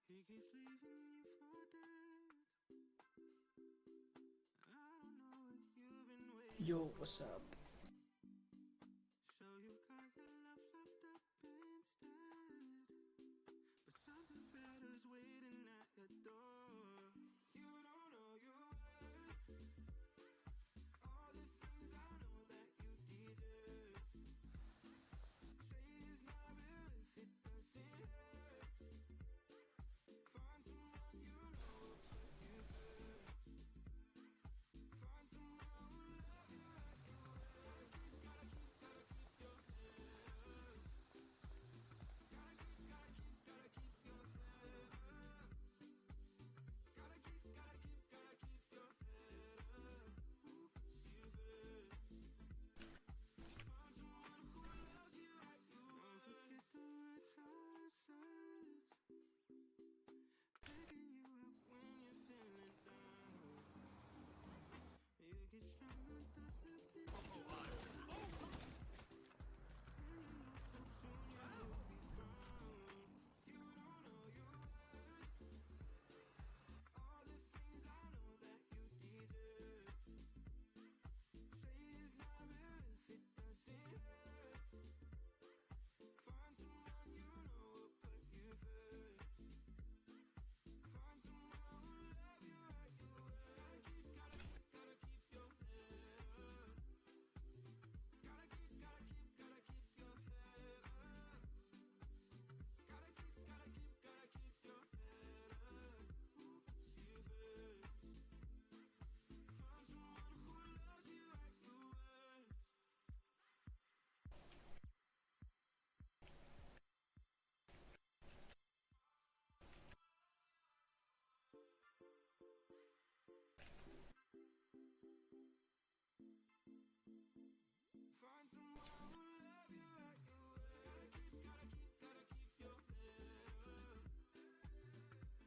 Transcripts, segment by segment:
He keeps leaving you for dead. I don't know what you've been waiting Yo, for. what's up? So you've got your love locked up instead, but something better's waiting at your door. You don't know your worth, all the things I know that you deserve. Say it's not real if it doesn't hurt. Find someone you know will put you first. Find someone who loves you at your worst. Gotta keep your head up. Gotta keep your head up. Gotta keep your head up. Who puts you first? Find someone who loves you at your worst. Don't forget the words I said. Picking you up when you're feeling down. You get stronger, thoughts left in you. When you lost hope, soon you will be found. You don't know your worth, all the things I know that you deserve. Say it's not real if it doesn't hurt. Find someone you know will put you first. Find someone who loves you at your worst. Gotta keep your head up. Gotta keep your head up. Gotta keep your head up. Who puts you first? Find someone who loves you at your worst. Find someone who loves you at your worst.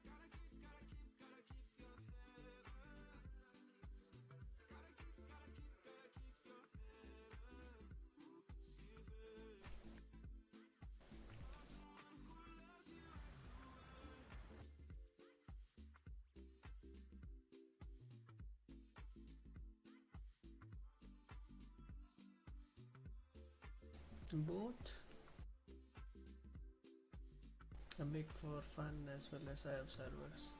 Gotta keep your head up. Gotta keep your head up. Gotta keep your head up. Who puts you first? Find someone who loves you at your worst. Both. I make for fun as well as I have servers.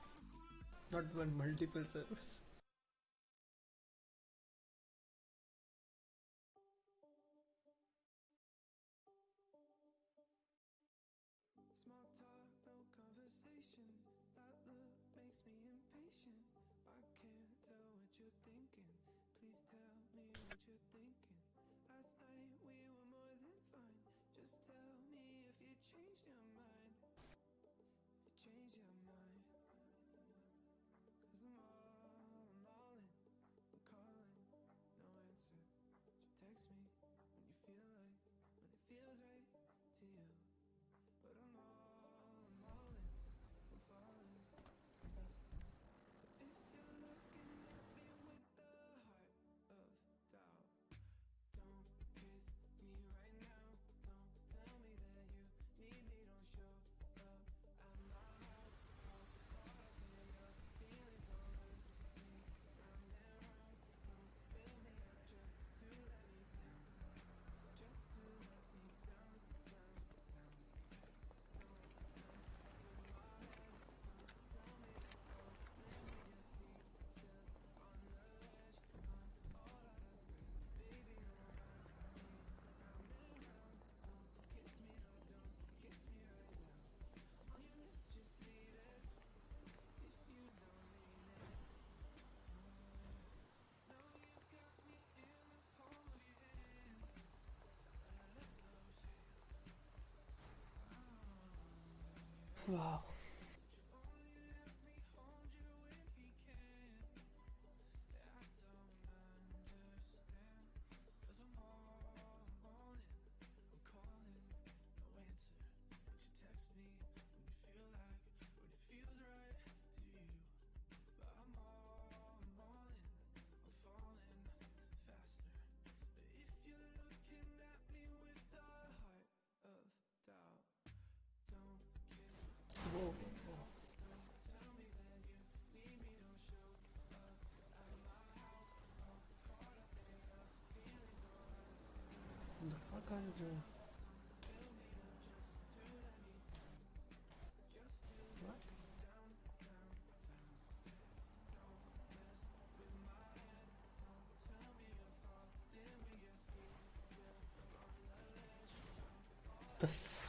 Not one, multiple servers. Small talk, no conversation. That look makes me impatient. I can't tell what you're thinking. Please tell me what you're thinking. Last night we were more than fine. Just tell me if you changed your mind. If you changed your mind. 'Cause I'm all in. I'm calling, no answer. You text me when you feel like, when it feels right to you. But I'm all in. I'm falling faster. If you're looking at me with the heart of doubt, don't kiss me right now. Don't tell me that you need me. Don't show up at my house. All caught up in your feelings. Don't hurt me round and round. Don't build me up just to let me down. Just to let me down, down, down. Don't mess with my head. Don't tell me to fall. Land with your feet still on the ledge. I'm all out of breath. Baby, don't run me round and round. Don't kiss me, no, don't kiss me right now. On your lips, just leave it if you don't mean it. I know you got me in the palm of your hand. I let love you. Wow. But you only let me hold you when he can. I don't understand. 'Cause I'm all in. I'm calling, no answer. But you text me when you feel like, when it feels right to you. But I'm all in. I'm falling faster. But if you're looking at The fuck?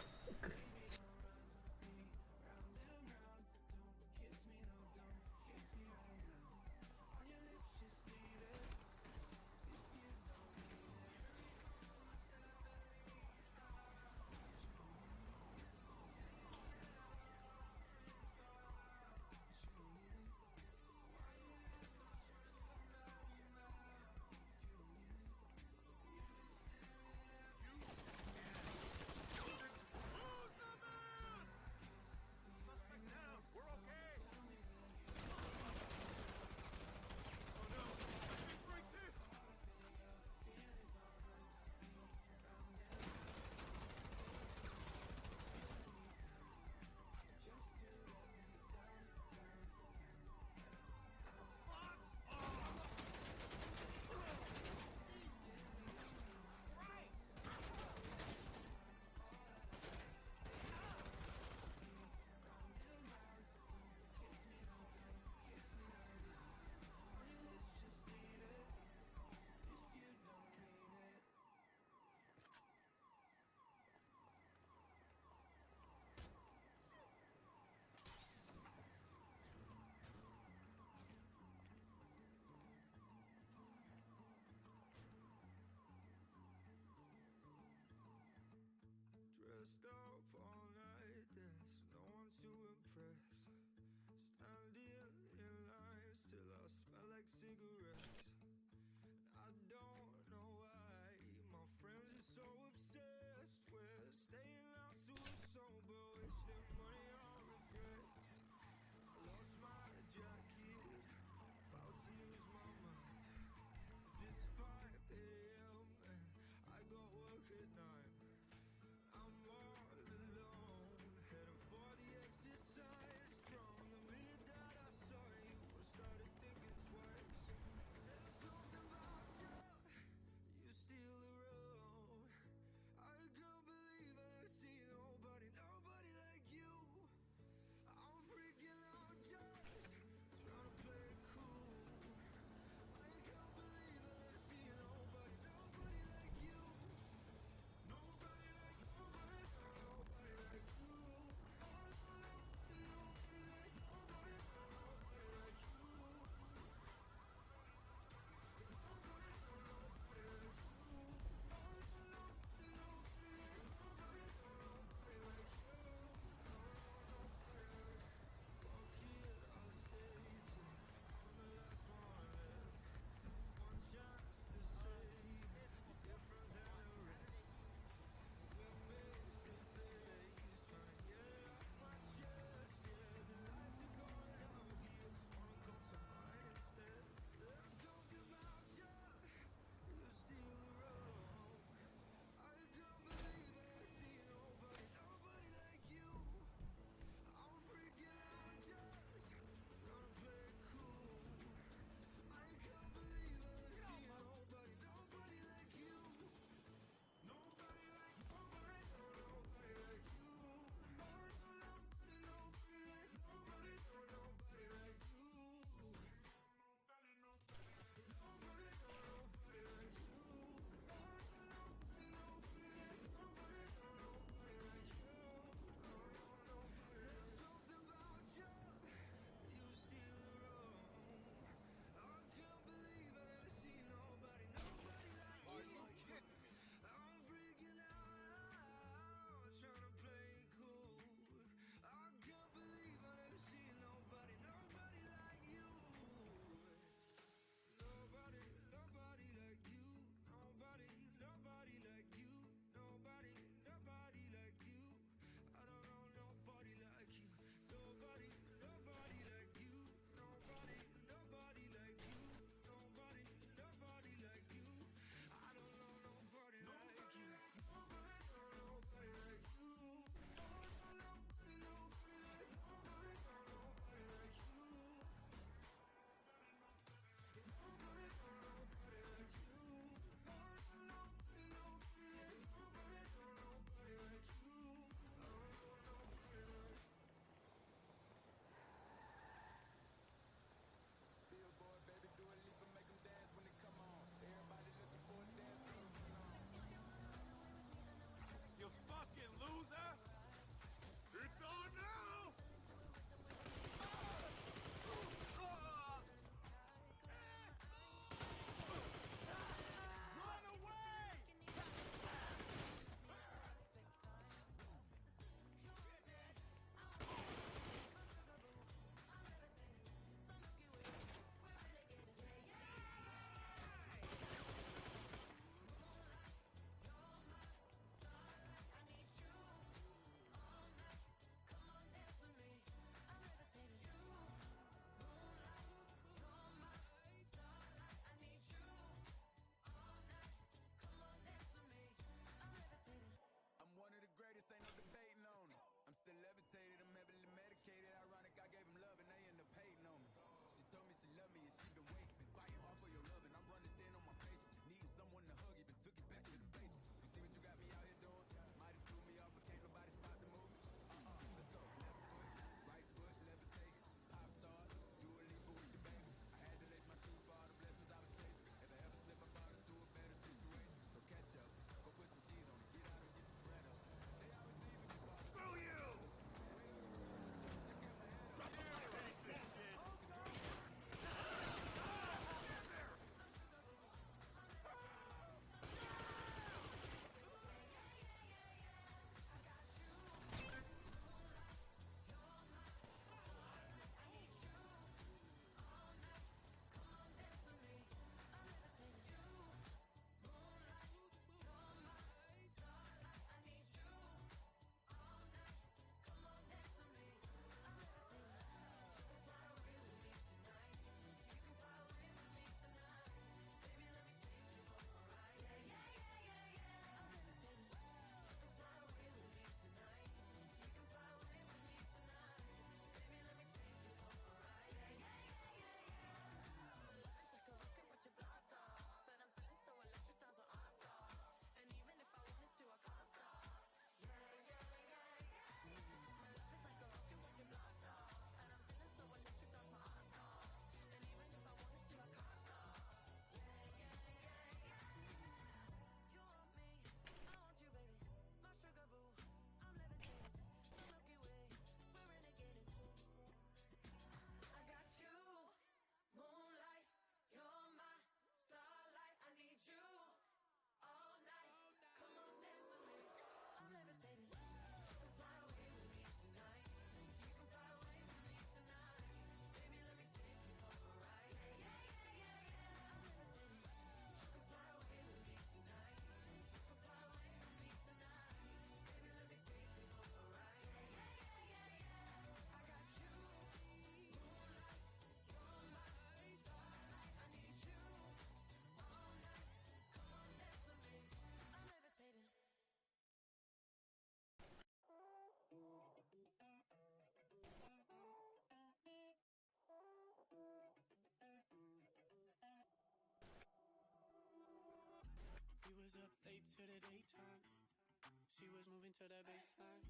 was moving to the baseline.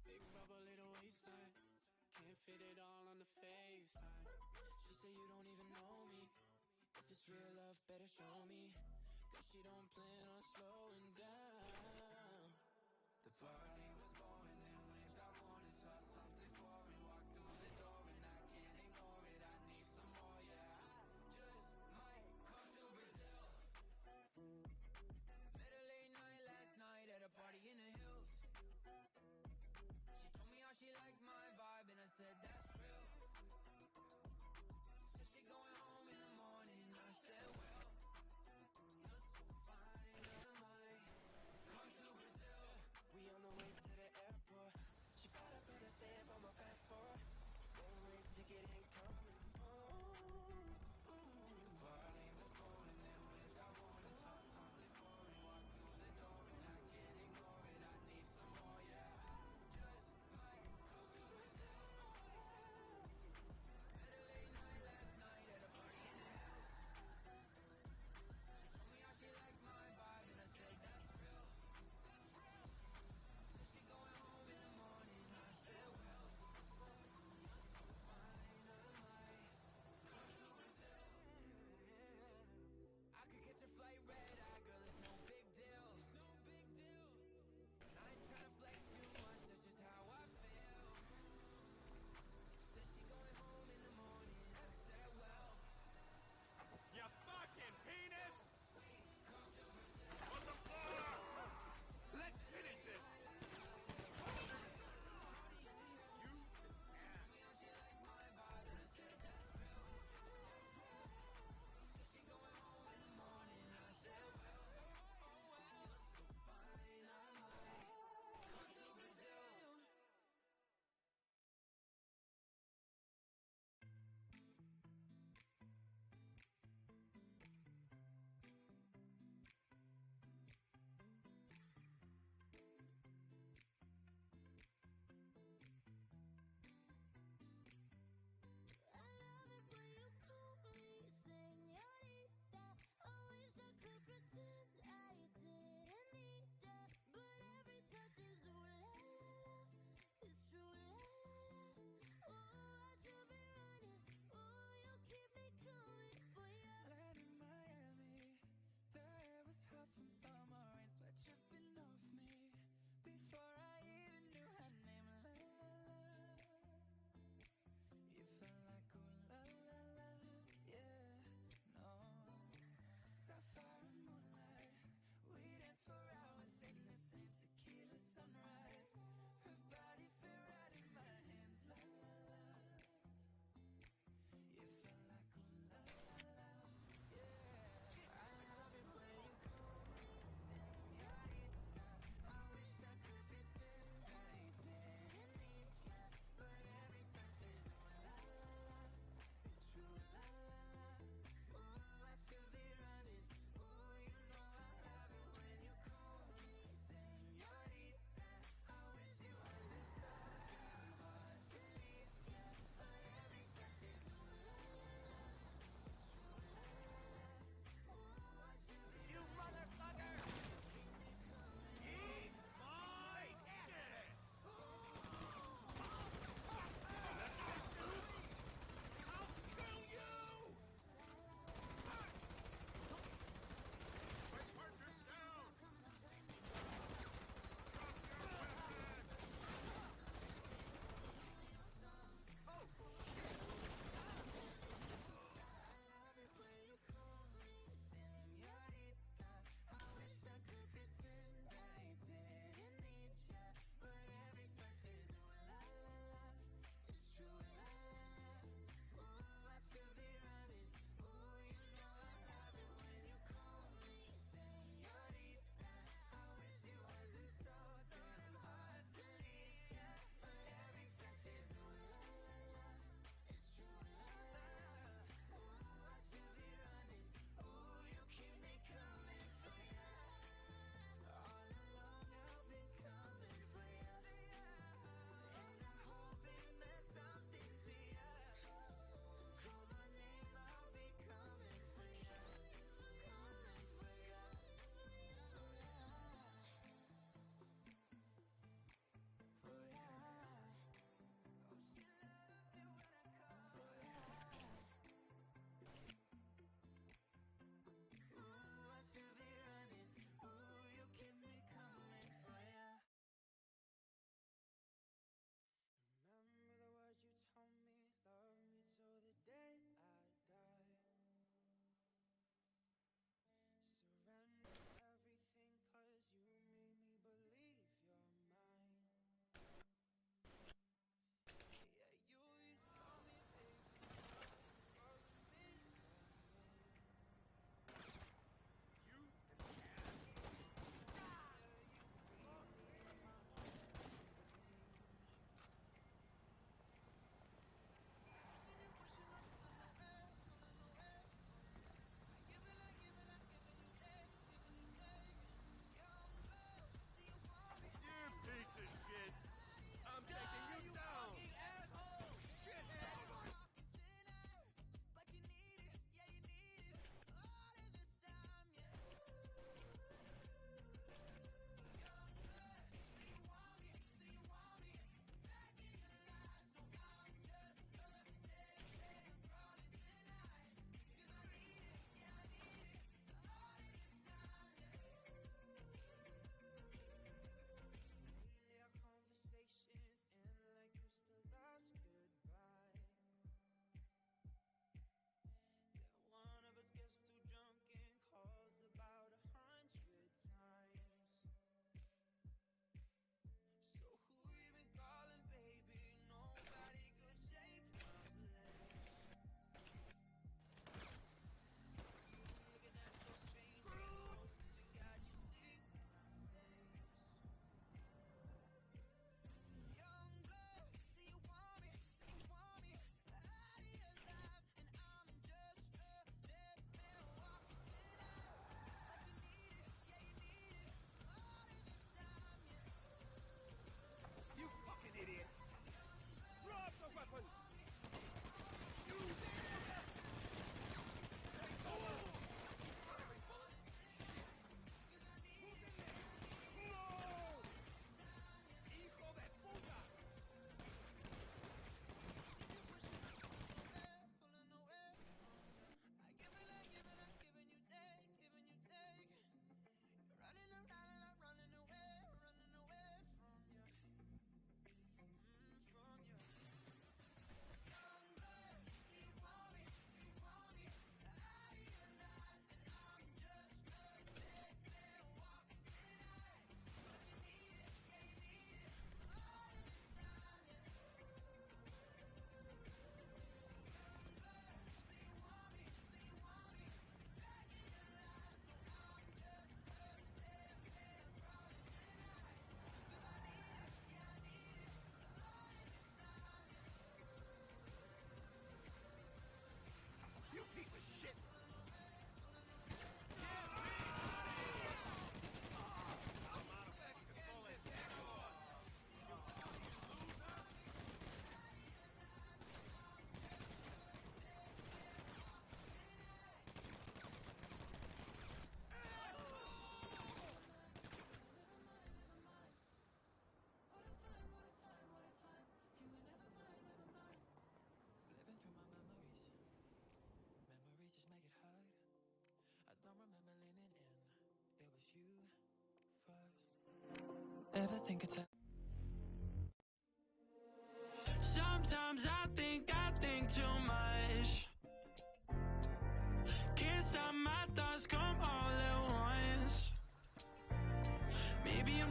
Big bubble, little waistline. Can't fit it all on the FaceTime. She said you don't even know me. If it's real love, better show me. Cause she don't plan on slowing down. The party was going and we got wanted. Saw something foreign, walked through the door and I can't ignore it. I need some more, yeah. I just might come to Brazil. Met her late night last night at a party in the hills. She told me how she liked my vibe and I said that's real. Said she going home in the morning. I said well, you're so fine, I'm like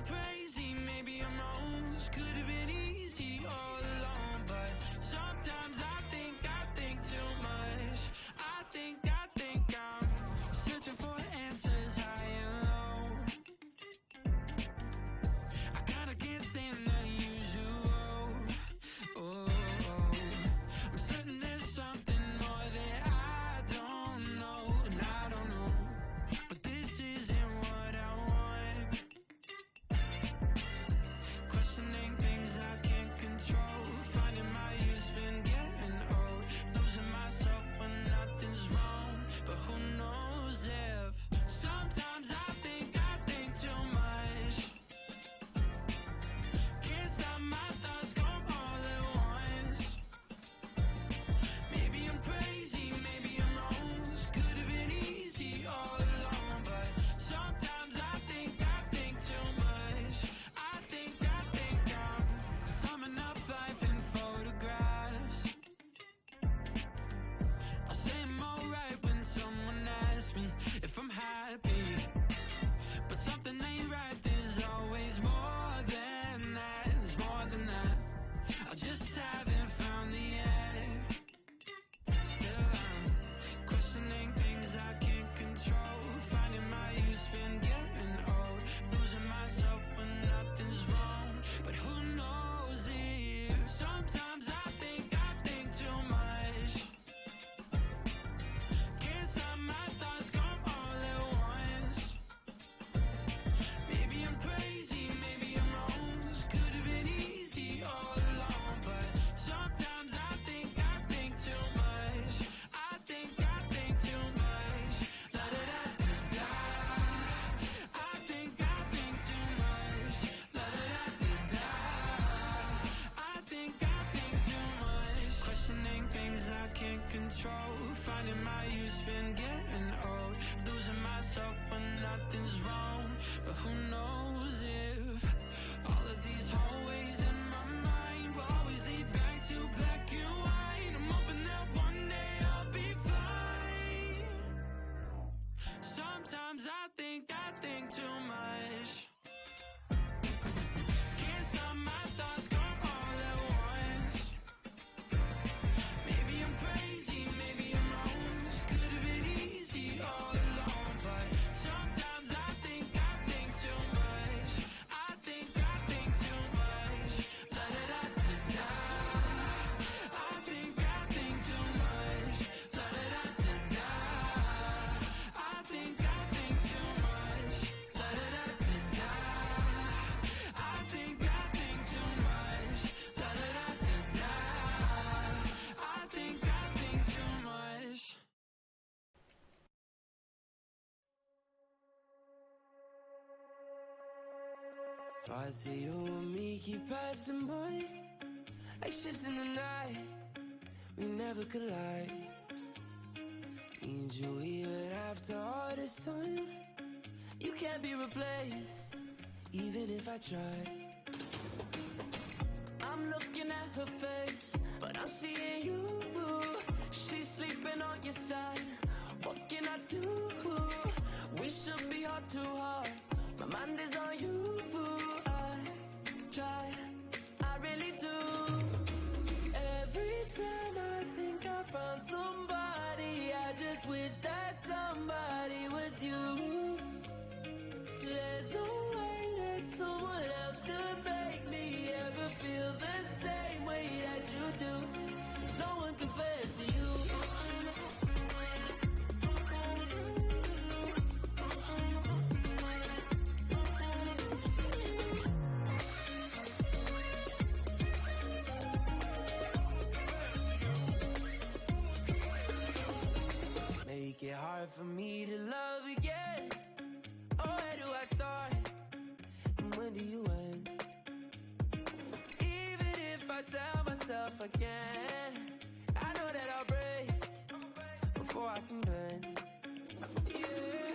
I'm crazy, maybe I'm wrong. This could have been easy all along, but sometimes I think too much. I think I'm searching for answers high and low. I kinda can't stand the usual. Oh, I'm certain there's something more that I don't know, and I don't know. But this isn't what I want. Questioning things I can't control. Finding my use, been getting old. Losing myself when nothing's wrong. But who knows if sometimes I think too much. Can't stop my thoughts go all at once. Maybe I'm crazy, maybe I'm wrong. This could have been easy all along, but sometimes I think too much. I think I'm summing up life in photographs. I'll say I'm alright when someone asks me if I'm happy, but something ain't right. There's always more than that. There's more than that. I just haven't found the end. Still I'm questioning things I can't control. Finding my use, been getting old. Losing myself when nothing's wrong. But who knows if sometimes I think too much. Can't stop my thoughts go all at once. Maybe I'm crazy, maybe I'm wrong. This could have been easy all along, but sometimes I think too much. I think too much. La da da da da. I think too much. La da da da da. I think too much. Questioning things I can't control. Finding my use, been getting old. Losing myself when nothing's wrong. But who knows if all of these hallways in my mind will always lead back to black and white. I'm hoping that one day I'll be fine. Sometimes I think too much. Can't stop my thoughts go all at once. Maybe I'm crazy, maybe I'm wrong. This could have been easy all along, but sometimes I think too much. I think too much. La da da da da. I think too much. La da da da da. I think too much. La da da da da. I think too much. La da da da da. I think too much. I see you and me keep passing by, like ships in the night, we never collide. Need you even after all this time. You can't be replaced, even if I try. I'm looking at her face, but I'm seeing you. She's sleeping on your side. What can I do? We should be heart to heart. My mind is on you. I try, I really do. Every time I think I found somebody, I just wish that somebody was you. There's no way that someone else could make me ever feel the same way that you do. No one compares to you. Make it hard for me to love again. Oh, where do I start? And when do you end? Even if I tell myself I can, I know that I'll break before I can bend. Yeah,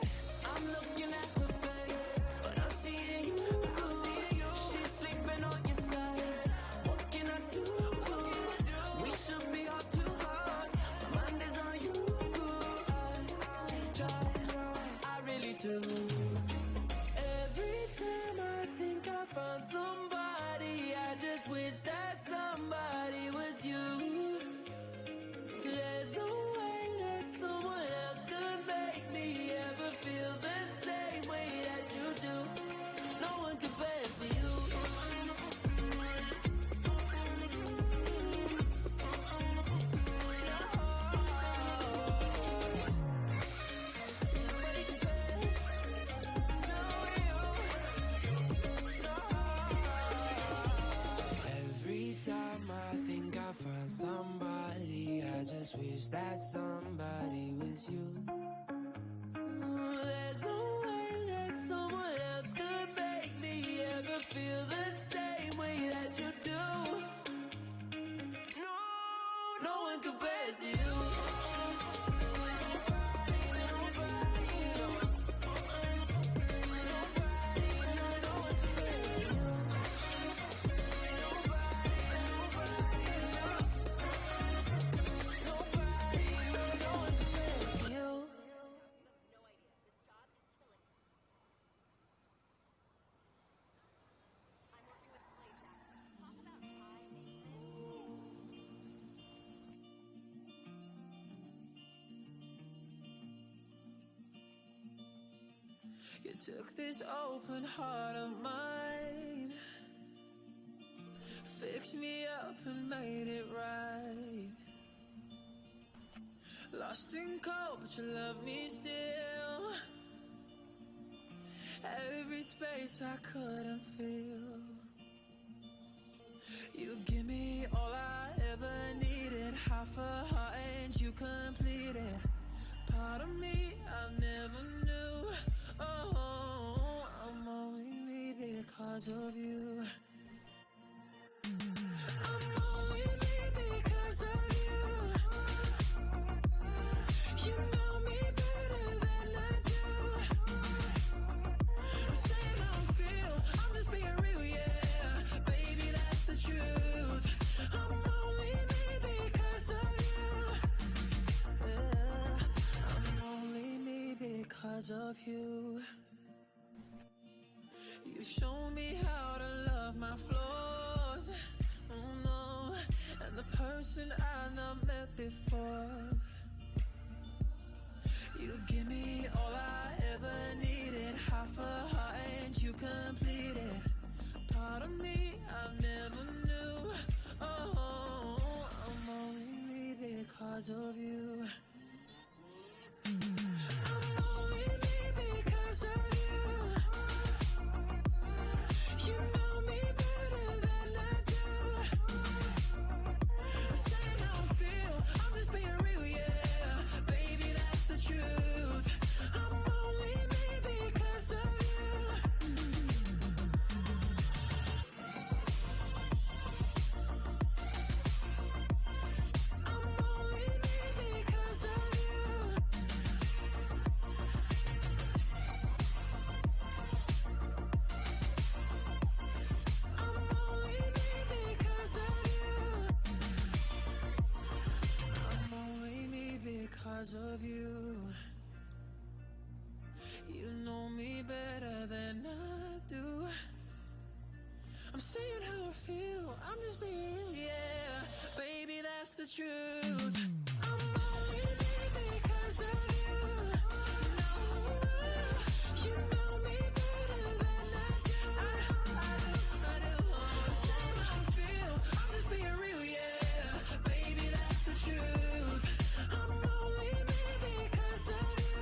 I'm looking at her face, but I'm seeing you. She's sleeping on your side. What can I do? We should be heart to heart. My mind is on you. I try, I really do. Every time I think that somebody was you. There's no way that someone else could make me ever feel the same way that you do. No one compares to you. Find somebody, I just wish that somebody was you. There's no way that someone else could make me ever feel the same way that you do. No, no one compares to you. You took this open heart of mine, fixed me up and made it right. Lost in cold, but you love me still. Every space I couldn't fill. You give me all I ever needed, half a heart and you completed. Part of me I never knew. Oh, I'm only me because of you. I'm only me because of you. You know me better than I do. I'm saying how I feel, I'm just being real, yeah. Baby, that's the truth. I'm only me because of you. Yeah. I'm only me because of you. You showed me how to love my flaws, oh no, and the person I not met before. You give me all I ever needed, half a heart and you completed. Part of me I never knew. Oh, I'm only me because of you. I'm only me because of you. You know me better than I do. I'm saying how I feel, I'm just being real, yeah. Baby, that's the truth. I'm only me because of you. I'm only me because of you. I'm only me because of you. I'm only me because of you. You know me better than I do. I'm saying how I feel, I'm just being real, yeah. Baby, that's the truth. I'm only me because of you. No, you know me better than I do. I do. I'm saying how I feel, I'm just being real, yeah. Baby, that's the truth. I'm only me because of you.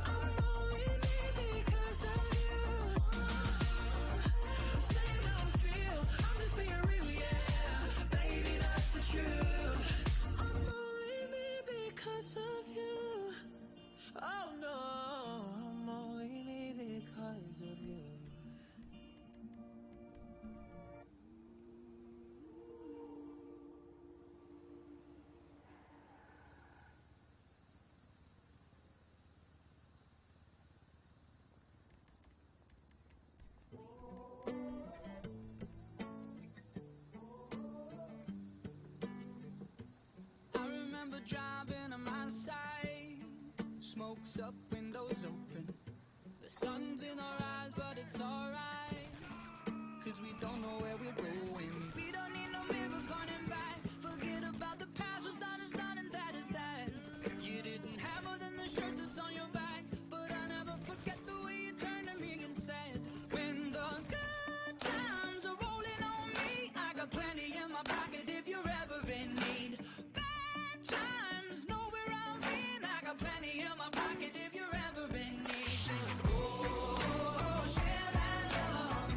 I'm only me because of you. I'm saying how I feel, I'm just being real, yeah. Baby, that's the truth. I'm only me because of you. Oh no, I'm only me because of you. I remember driving on my side, smokes up, windows open. in our eyes, but it's alright, 'cause we don't know where we're going. We don't need no mirror pointing back. Forget about the past, what's done is done and that is that. You didn't have more than the shirt that's on your back, but I'll never forget the way you turned to me and said, when the good times are rolling on me, I got plenty in my pocket if you're ever in need. Bad times, know where I've been, I got plenty in my pocket if you're ever in need. Oh, share that love.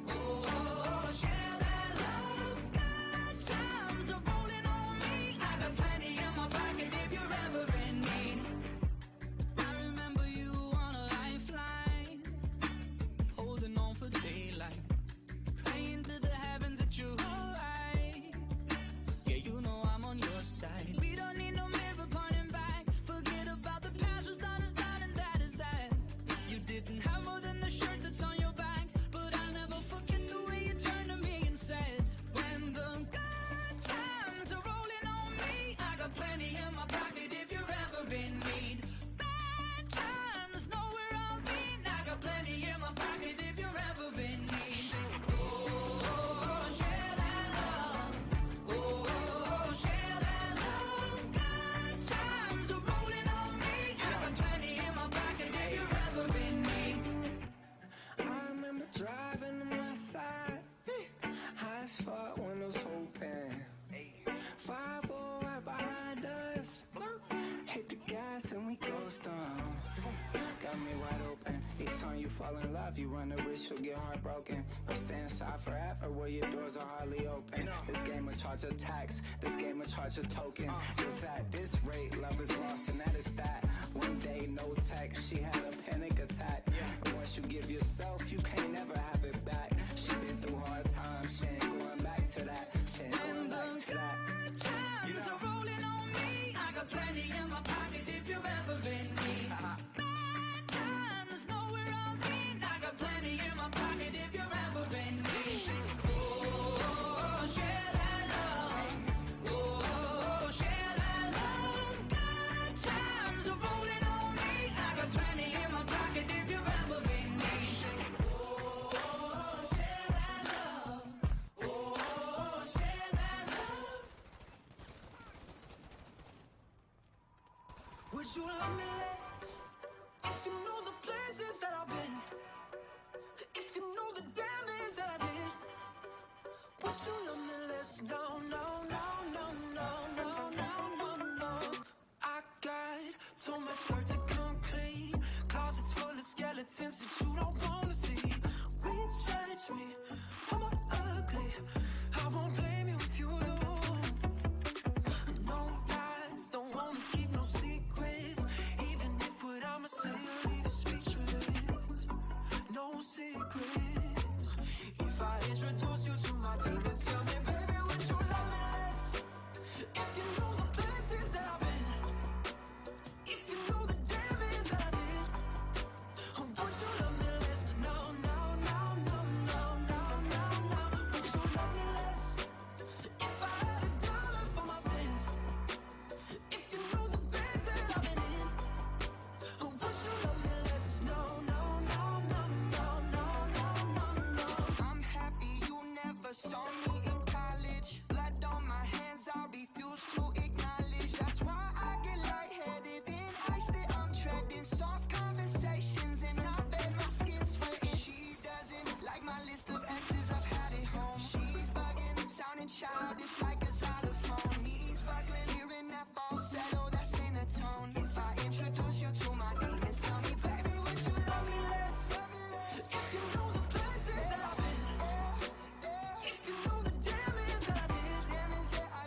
Oh, share that love. Good times are rolling on me, I got plenty in my pocket if you're ever in need. I remember you on a lifeline, holding on for daylight, praying to the heavens that you're alright. Yeah, you know I'm on your side. We don't need no mirror pointing back. Forget about the past, what's done is done and that is that. You didn't have more than the shirt that's on your back, but I'll never forget the way you turned to me and said, when the good times are rolling on me, I got plenty in my pocket if you're ever in need. Bad times, know where I've been, I got plenty in my pocket if you're ever in need. Oh, share that love. Oh, share that love. Good times are rolling on me, I got plenty in my pocket if you're ever in need. I remember driving on my side, high as fuck, windows open. 5-0 right behind us. Hit the gas and we ghost on. Got me wide open. Each time you fall in love, you run the risk you'll get heartbroken. Or stay inside forever where your doors are hardly open. This game will charge a tax, this game will charge a token. It's at this rate, love is lost and that is that. One day, no text, she had a panic attack. And once you give yourself, you can't never have it back. She been through hard times, she ain't going back to that. She ain't going back to that. Times are rolling on me, I got plenty in my pocket if you're ever in need. Bad times, know where I've been, I got plenty in my pocket if you're ever in need. Oh, share that love. Oh, share that love. Good times are rolling on me, I got plenty in my pocket if you're ever in need. Oh, share that love. Oh, share that love. Would you love me less if you know the places that I've been? If you know the damage that I did? Would you love me less? No, no, no, no, no, no, no, no, no. I got so much dirt to come clean, closets full of skeletons that you don't wanna see. We judge me for my ugly, I won't blame you if you do. No lies, don't wanna keep no secrets, even if what I'ma say will leave you speechless. No secrets. If I introduce you to my demons, tell me, baby, would you love me less? If you know the places that I've been, if you know the damage that I did, would you love me less? No, no, no, no, no, no, no, no. Would you love me less? If I had $1 for my sins, if you know the beds that I've been in, would you love me less? No, no, no, no, no, no, no, no, no. I'm happy you never saw me in college. Blood on my hands, I refuse to acknowledge. That's why I get lightheaded and iced it. I'm treading soft conversations and I bet my skin sweating. She doesn't like my list of exes, I've had it home. She's bugging, sounding childish like a xylophone. Knees buckling, hearing that falsetto, that's in a tone. If I introduce you to my demons, tell me, baby, would you love me less? If you know the places that I've been, if you know the damage that I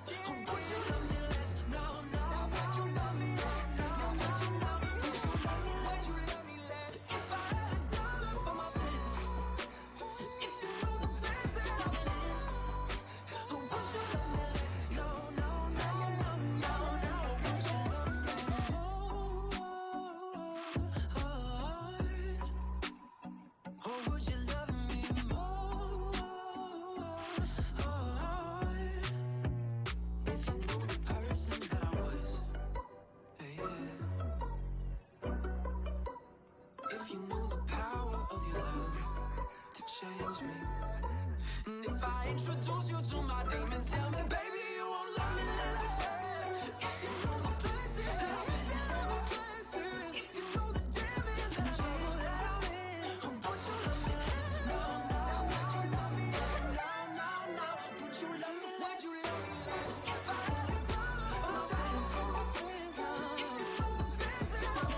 did, would you love me less? No, no, would you love me? No, would you love me? Would you love me less? If I had $1 for my sins, if you know the beds that I've been in, would you love me change me. And if I introduce you to my demons, tell me, baby, you won't love me less. If you know the places, if you know the places, if you know the damage, the trouble that I'm in, would you love me less? No, no, would you love me less? No, no, no, would you love me less? Would you love me less? If I had it all, if you know the places I'm in,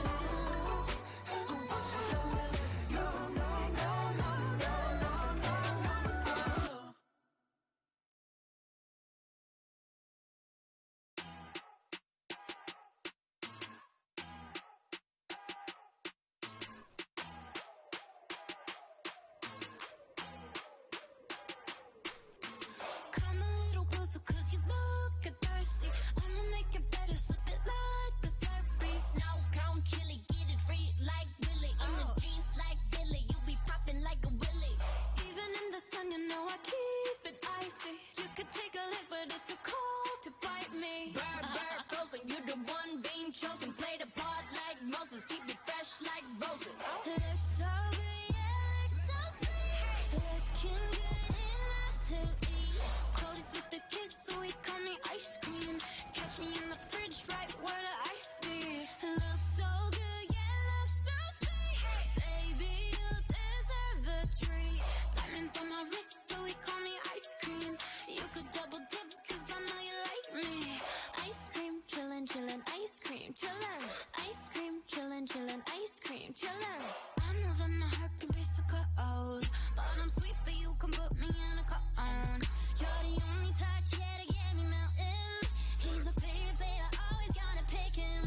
would you love me less? No, no, no, no, no, no, no, no. Come a little closer cause you look thirsty. I'ma make it better, slip it like a slurpee. Snow cone chili, get it free like Willy. In the jeans like Billy, you be popping like a willy. Even in the sun, you know I keep it icy. You could take a lick, but it's too cold to bite me. Bird, frozen, you're the one being chosen. Play the part like Moses, keep it fresh like roses. Looks so good, yeah, looks so sweet. Looking good enough to eat. Coldest with the kiss, so he call me ice cream. Catch me in the fridge, right where the ice be. Looks so good, yeah, looks so sweet. Baby, you deserve a treat. Diamonds on my wrist, so he call me ice cream. You could double dip, cause I know you like me. Ice cream, chillin', chillin', ice cream, chillin'. Ice cream, chillin', chillin', ice cream, chillin'. I know that my heart can be so cold, but I'm sweet, but you can put me in a cone. You're the only touch, yeah, to get me melting. He's a favorite, always gotta pick him.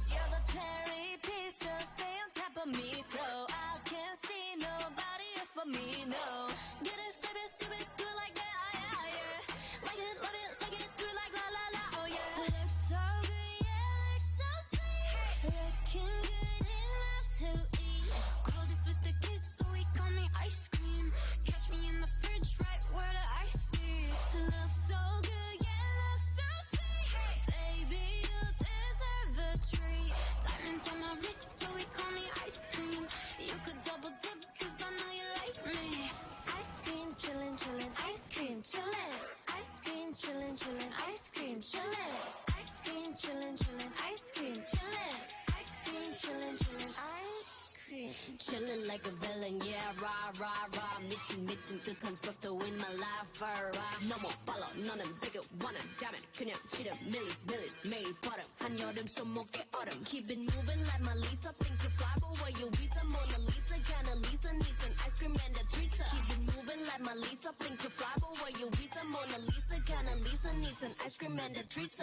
You're the cherry piece, just stay on top of me, so I can't see nobody else but me, no. Get it, flip it, skip it, do it like that, yeah, yeah. Like it, love it, like it, do it like la la la, oh yeah. Looks so good, yeah, looks so sweet. Looking good enough to eat. Coldest with the kiss, so he call me ice cream. Catch me in the fridge, right where the ice be. Looks so good, yeah, looks so sweet. Baby, you deserve a treat. Diamonds on my wrist, so he call me ice cream. You could double dip, cause I know you like me. Ice cream, chillin', chillin', ice cream, chillin'. Ice cream, chillin', chillin', ice cream, chillin'. Ice cream, chillin', chillin', ice cream, chillin'. Ice cream, chillin', chillin', ice cream. Chillin' like a villain, yeah, rah, rah, rah. 미친 듯한 속도 in my life, rah. 너무 빨라, 너는 되게 원한 다면 그냥 지름 밀리스 매일 버릇 한여름 손목에 얼음. Keep it moving like my Lisa, think you fly, but where you visa? Mona Lisa, kinda Lisa, needs an ice cream and a treat. Keep it moving like my Lisa, think you fly, but where you visa? Mona Lisa, kinda Lisa, needs an ice cream and a treat.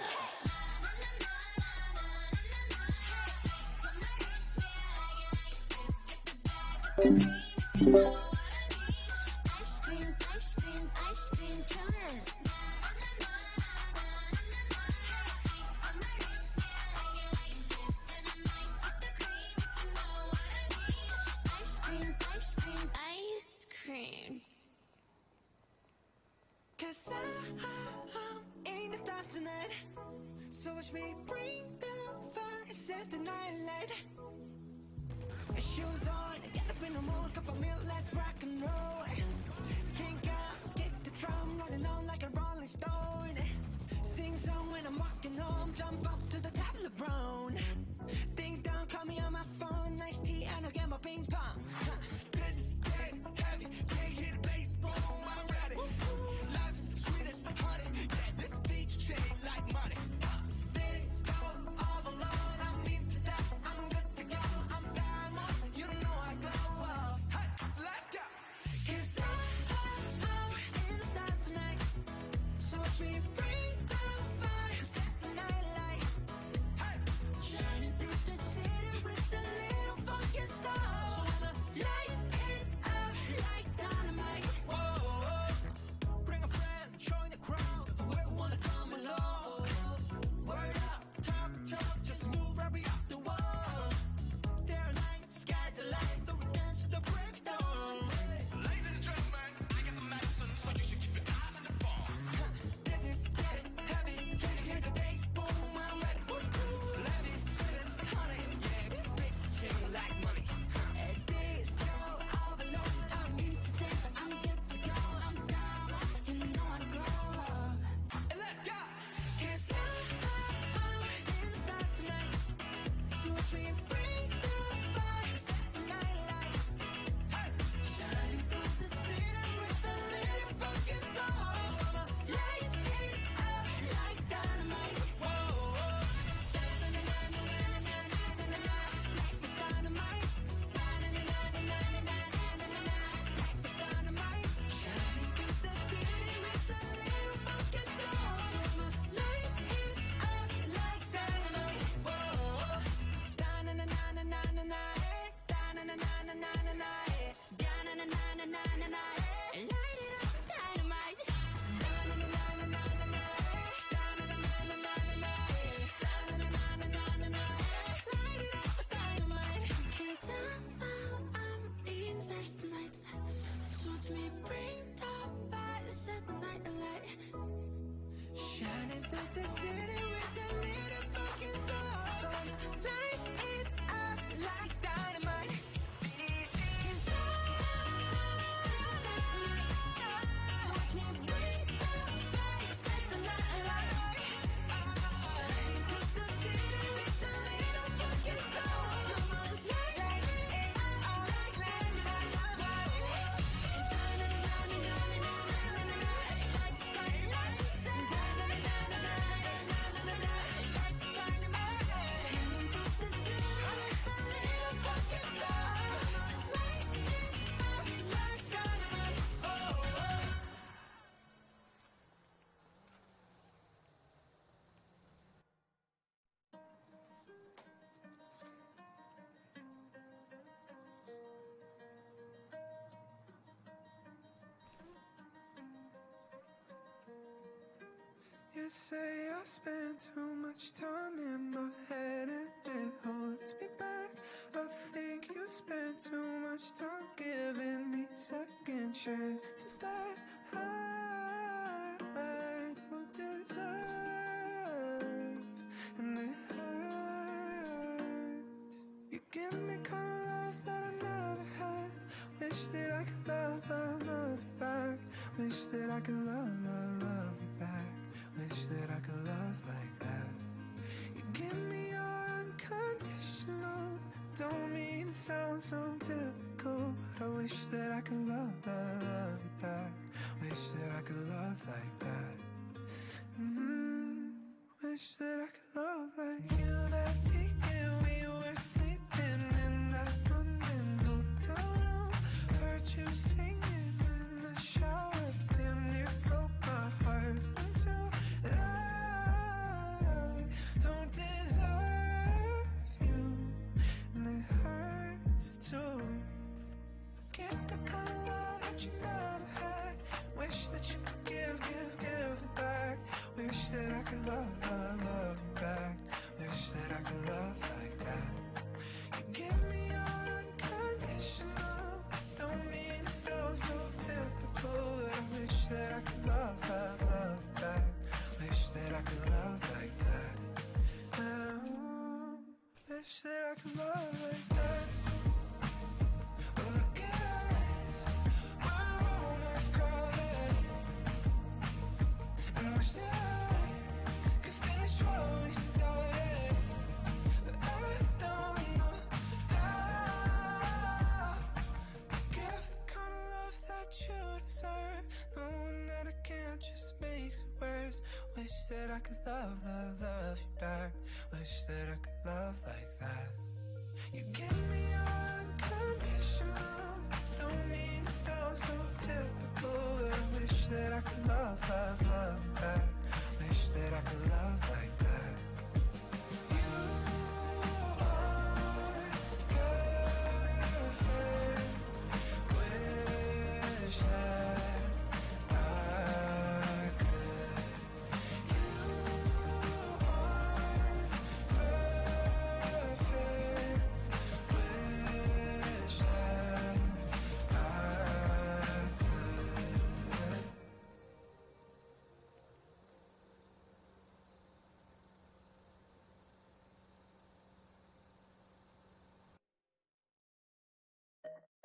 Ice cream, ice cream, ice cream, chillin'. Ice cream, ice cream, ice cream. Cause I'm in the stars tonight. So watch me bring the fire, set the night light. Shoes on, get up in the mood, cup of milk, let's rock and roll. Kink out, get the drum rolling on like a rolling stone. Sing song when I'm walking home, jump up to the top of the brown. Ding dong, call me on my phone, nice tea and I'll get my ping pong. This is dead heavy, can't hear the bass, boom, I'm ready. Life is sweet as honey, yeah, this beach chain like money. This go all alone, I'm into that, I'm good to go, I'm diamond, you know I glow up. Hey, so let's go. 'Cause I'm in the stars tonight, so watch me bring the fire, set the night light. Hey, shine Shining through the city with the little fucking stars. Light it up like dynamite. This is watch me bring the fire, set the night alight. Shining through the city with the little fucking stars. Come on, light it up like dynamite. You say I spend too much time in my head and it holds me back. I think you spend too much time giving me second chances that I don't deserve, and it hurts. You give me kind of love that I never had. Wish that I could love you back. Wish that I could love you back. Wish that I could love like that. You give me your unconditional. Don't mean to sound so typical, but I wish that I could love you back. Wish that I could love like that. Wish that I could love like you. That weekend we were sleeping in that London hotel room. Heard you singing in the shower. Damn near broke my heart until I don't deserve you, and it hurts too. Get the kind of love that you never had. Wish that you could give it back. Wish that I could love you back. Wish that I could love like that. You give me your unconditional. Don't mean to sound so typical, but I wish that I could love back. Wish that I could love like that. Wish that I could love like that. Look at us, we're almost crowded, and I wish that I could finish what we started, but I don't know how to give the kind of love that you deserve, knowing that I can't just makes it worse. Wish that I could love you back. Wish that I could love like that. You give me your unconditional. Don't mean to sound so typical, but I wish that I could love back. Wish that I could love like that. You are perfect. Wish that I could. You are perfect. Wish that I could.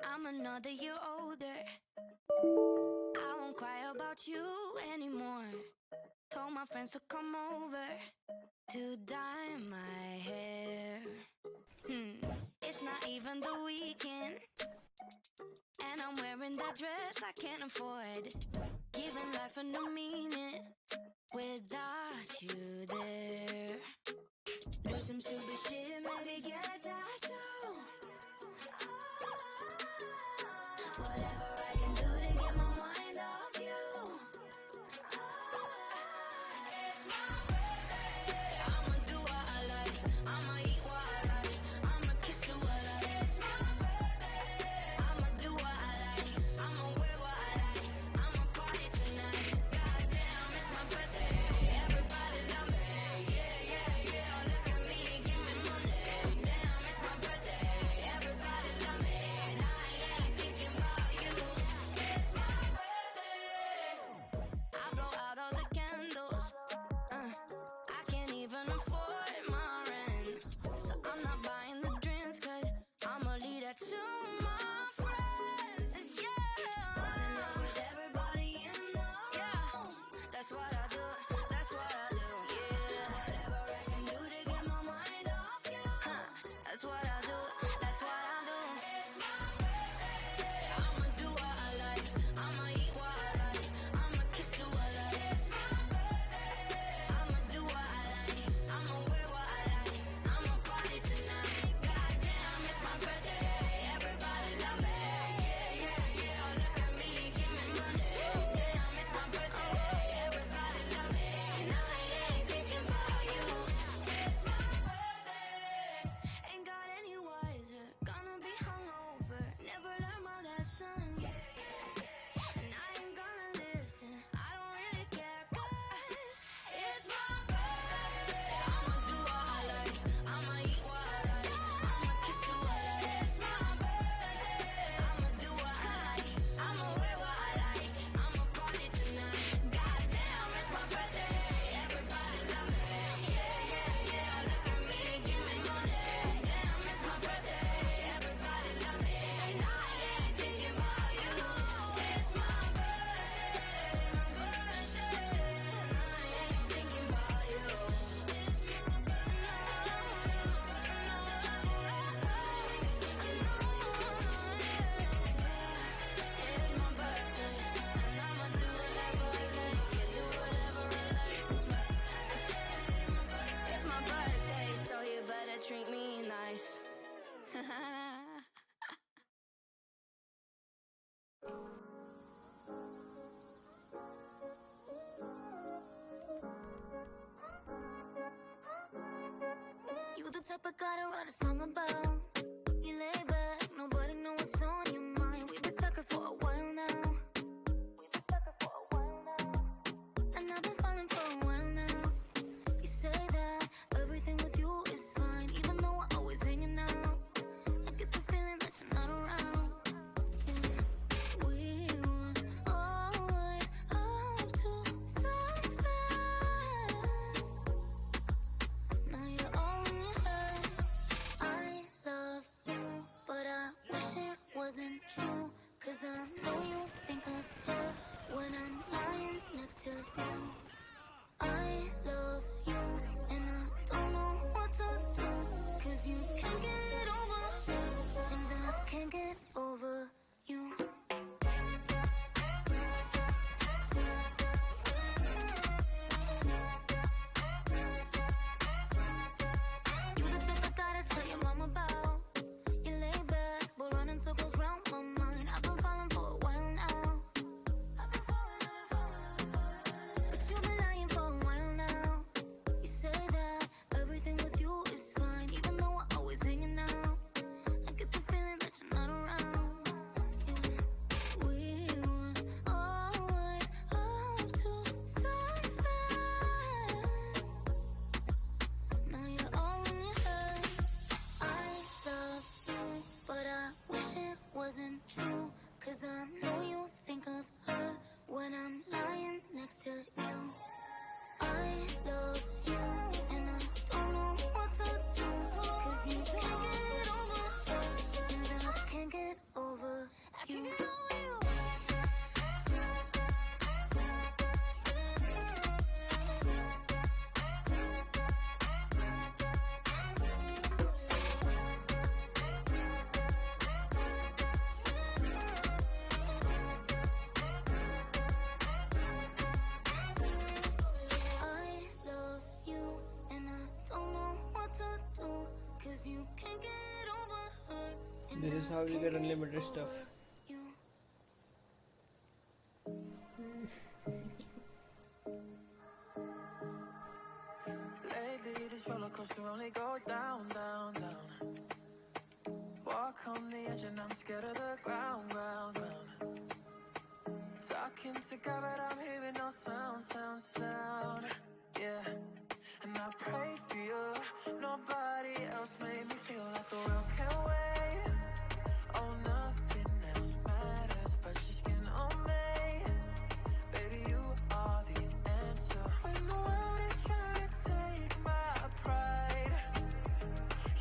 I'm another year older. I won't cry about you anymore. Told my friends to come over to dye my hair. It's not even the weekend, and I'm wearing that dress I can't afford. Giving life a new meaning without you there. Do some stupid shit, maybe get a tattoo. Whatever I can do to get my mind off you. It's my birthday. I'ma do what I like. I'ma eat what I like. I'ma kiss you what I like. It's my birthday. I'ma do what I like. the type I gotta write a song about. You lay back, nobody know what's on your mind. We've been talking for a while now. And I've been falling for a while now. You say that everything with you is fine, even though we're always hanging out. I get the feeling that you're not around. Yeah. We were always up to something. Now you're all in your head. I love you, but I wish it wasn't true. 'Cause I know you think of her when I'm lying next to you. I love you, and I don't know what to do. 'Cause you can't get over her, and I can't get over you. You the type I gotta tell your mom about. You lay back, but running circles round my mind. I've been falling for a while now. But you've been lying for a while now. You say that everything with you is fine, even though we're always hanging out. I get the feeling that you're not around. Yeah. We were always up to something. Now you're all in your head. I love you, but I wish it wasn't true. 'Cause I know you think of her when I'm lying next to you. I love you, and I don't know what to do. 'Cause you can't get over her, and I can't get over you. I love you, and I don't know what to do. 'Cause you can't get over her, and This is I how you can't get unlimited stuff. you. Lately, this roller coaster only go down, down, down. Walk on the edge and I'm scared of the ground, ground, ground. Talking to God, but I'm hearing no sound, sound, sound. Yeah, and I pray for you. Nobody else made me feel like the world can wait. Oh, nothing else matters but your skin on me. Baby, you are the answer. When the world is trying to take my pride,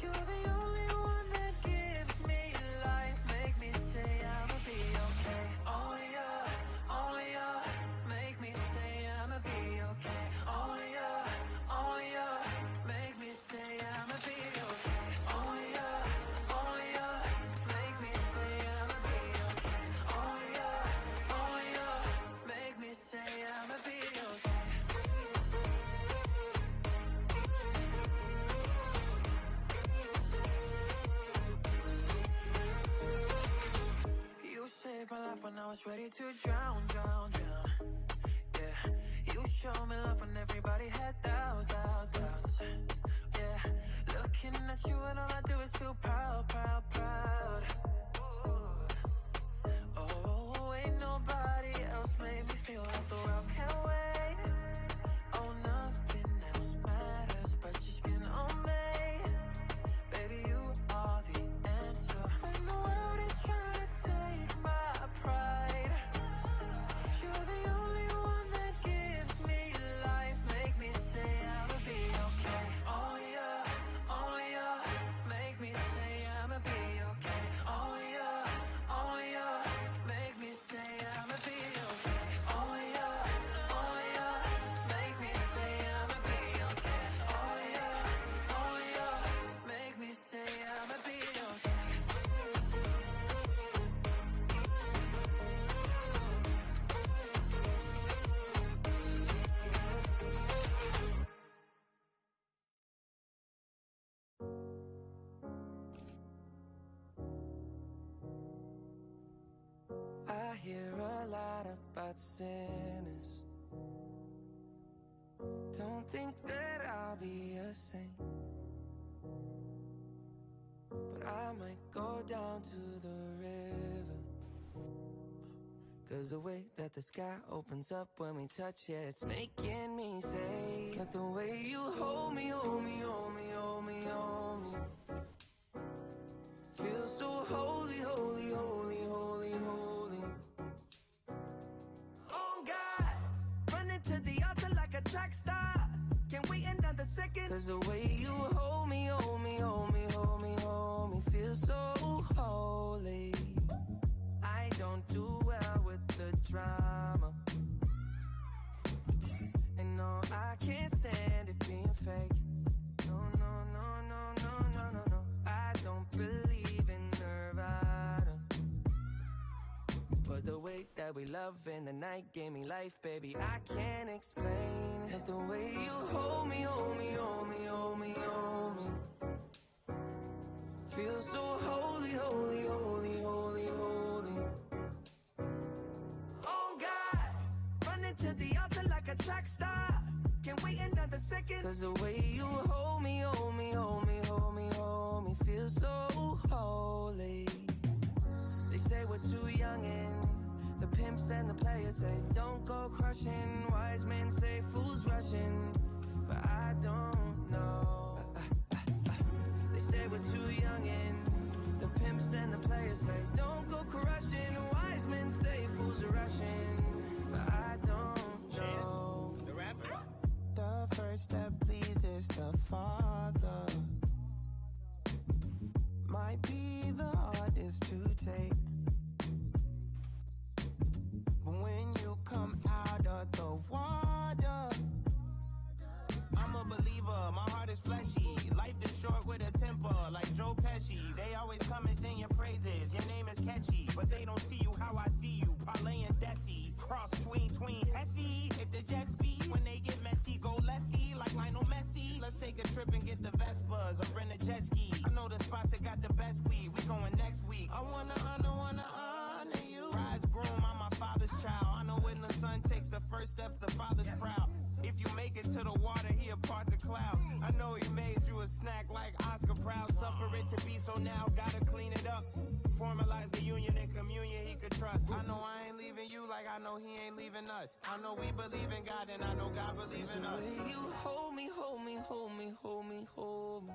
you're the only one that gives me life. Make me say I'ma be okay. Only you make me say I'ma be okay. Only you make me say I'ma be okay. Only you make me say I'ma be okay. Only you make me say I'ma be okay. You saved my life when I was ready to drown, drown, drown. Yeah, you showed me love when everybody had doubt, doubt, doubts. Yeah, looking at you and all I do is feel proud, proud, proud. Oh, ain't nobody else made me feel like the world can wait. Oh, nothing else matters but your skin on me. Baby, you are the answer. When the world is trying to take my pride, you're the only one that gives me life. Make me say I'ma be okay. Only you make me say I'ma be okay. Only you make me say I'ma be okay. Only you make me say I'ma be okay. Only you make me say I'ma be okay. I hear a lot about sinners. Don't think that I'll be a saint. I might go down to the river. 'Cause the way that the sky opens up when we touch it, it's making me say that the way you hold me, hold me, hold me, hold me, hold me, feels so holy, holy, holy, holy, holy. Oh God, running to the altar like a track star. Can't wait another second. 'Cause the way you hold me, hold me, hold me, hold me, hold me, feels so holy. I don't do well with the drama, and no, I can't stand it being fake. No, no, no, no, no, no, no, no. I don't believe in Nirvana, but the way that we love in the night gave me life, baby. I can't explain it. The way you hold me, hold me, hold me, hold me, hold me, feels so holy, holy, holy, holy, holy. Oh God, running to the altar like a track star. Can't wait another second. 'Cause the way you hold me, hold me, hold me, hold me, hold me, feels so holy. They say we're too young and the pimps and the players say don't go crushing. Wise men say fools rushing, but I don't know. They say we're too young and the pimps and the players say don't go crushing. Wise men say fools are rushing, but I don't know. The rapper. The first step pleases the Father. Might be the hardest to take, but when you come out of the water, I'm a believer, my heart is fleshy. Life is short with a temper, like Joe Pesci. They always come and sing your praises, your name is catchy, but they don't see you how I see you. Parlay and Desi, cross tween, Hesse. If the Jets beat, when they get messy, go lefty, like Lionel Messi. Let's take a trip and get the Vespas, or rent a jet ski. I know the spots that got the best weed, we going next week. I wanna honor you. Rise groom, I'm my father's child. I know when the son takes the first step, the father's proud. If you make it to the water, he'll part the clouds. I know he made you a snack like Oscar Proud. Suffer it to be, so now gotta clean it up. Formalize the union and communion he could trust. I know I ain't leaving you like I know he ain't leaving us. I know we believe in God and I know God believes in us. The way you hold me, hold me, hold me, hold me, hold me,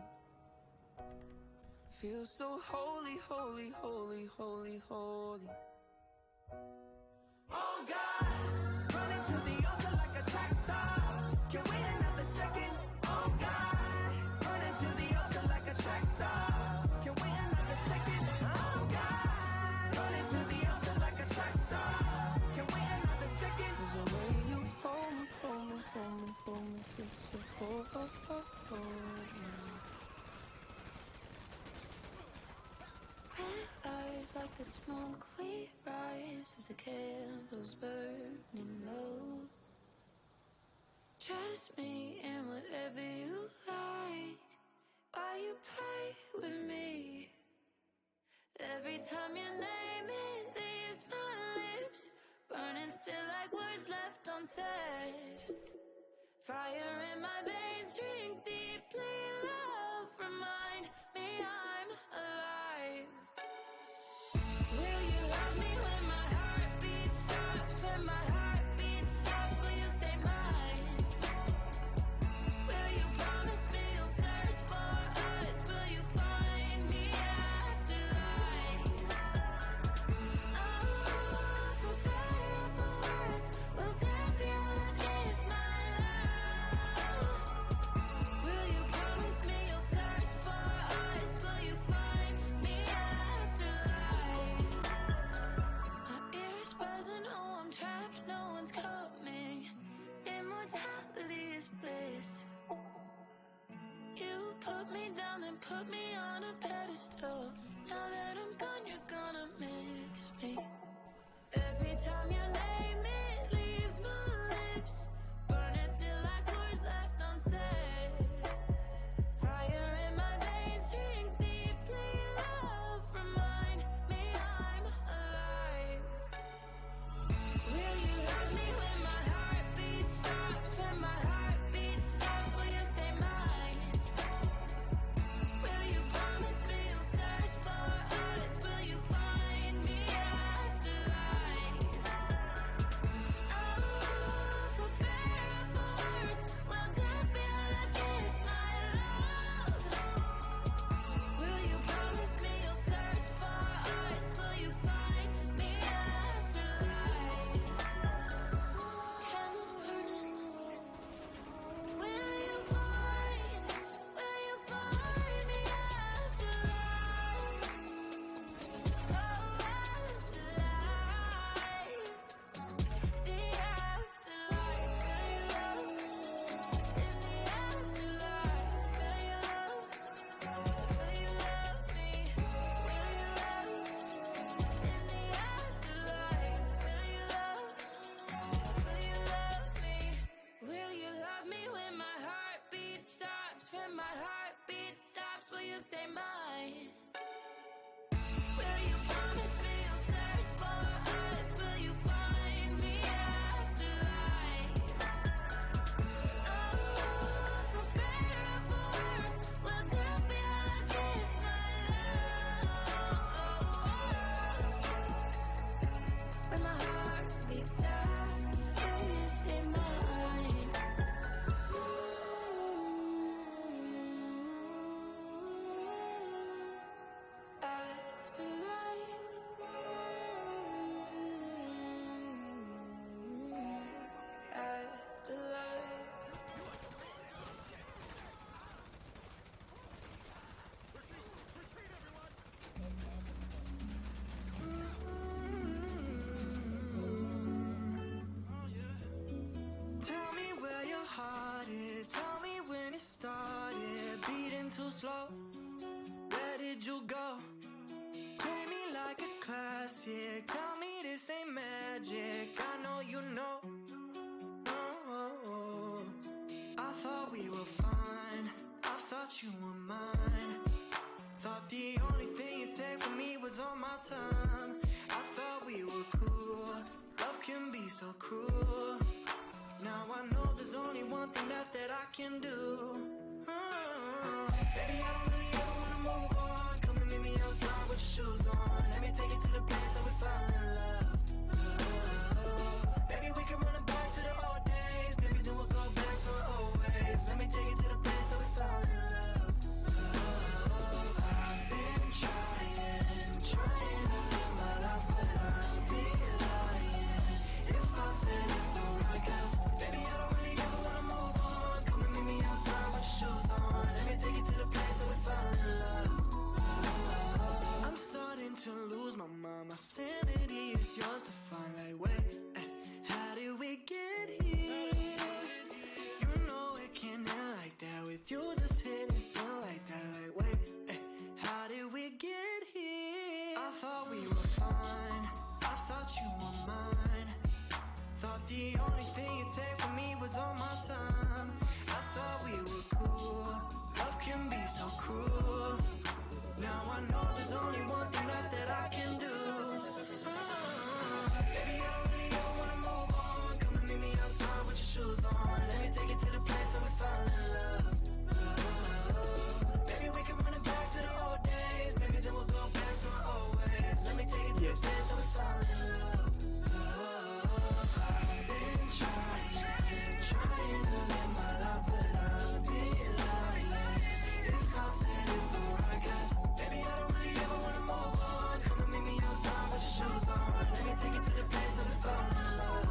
feels so holy, holy, holy, holy, holy. Oh God, running to the altar like a track star. Can't wait another second. Oh God, running to the altar like a track star. Can't wait another second. Oh God, running to the altar like a track star. Can't wait another second. 'Cause the way you hold me, hold me, hold me, hold me, feels so holy. Red eyes like the smoke we rise as the candles burning low. Trust me in whatever you like. Why you play with me? Every time you name it, leaves my lips burning still like words left unsaid. Fire in my veins, drink deeply. Love, remind me I'm alive. Will you love me when my heartbeat stops? When my heartbeat stops, will you stay mine? Will you promise me you'll search for us? Will you find me after life? Oh, for better or for worse, will death be all that is my love? Will you promise me you'll search for us? Will you find me after life? My ears buzzing, oh I'm trapped, no one's coming. Immortality is bliss. You put me down and put me on a pedestal. Now that I'm gone, you're gonna miss me. Every time you name it, leaves my lips burning still like words left unsaid. Fire in my veins, drink deeply. Love, remind me I'm alive. Will you love me when my heartbeat stops? When my heartbeat stops, will you stay mine? Will you promise me you'll search you know. No, I thought we were fine. I thought you were mine. Thought the only thing you'd take from me was all my time. I thought we were cool. Love can be so cruel. Now I know there's only one thing left that I can do. Baby, I don't really ever wanna move on. Come and meet me outside with your shoes on. Let me take you to the place that we fell in love. Baby, we can run it back to the old days. Maybe then we'll go back to our old ways. Let me take you to the place that we fell in love. I've been trying to live my life, but I'd be lying if I said it for right. 'Cause baby, I don't really ever wanna move on. Come and meet me outside with your shoes on. Let me take you to the place that we fell in love. I'm starting to lose my mind. My sanity is yours to find. Like, wait, how did we get here? You know it can't end like that. With you just hitting sun like that. Like, wait, how did we get here? I thought we were fine. I thought you were mine. Thought the only thing you'd take from me was all my time. I thought we were cool. Love can be so cruel. Now I know there's only one thing left that I can do. Baby, I don't really ever wanna move on. Come and meet me outside with your shoes on. Let me take you to the place that we fell in love. Baby, we can run it back to the old days. Maybe then we'll go back to our old ways. Let me take you to the place that we fell in love. I've been trying to live my life, but I'd be lying if I said it for right. 'Cause baby, I don't really ever wanna move on. Come and meet me outside with your shoes on. Let me take you to the place that we fell in love.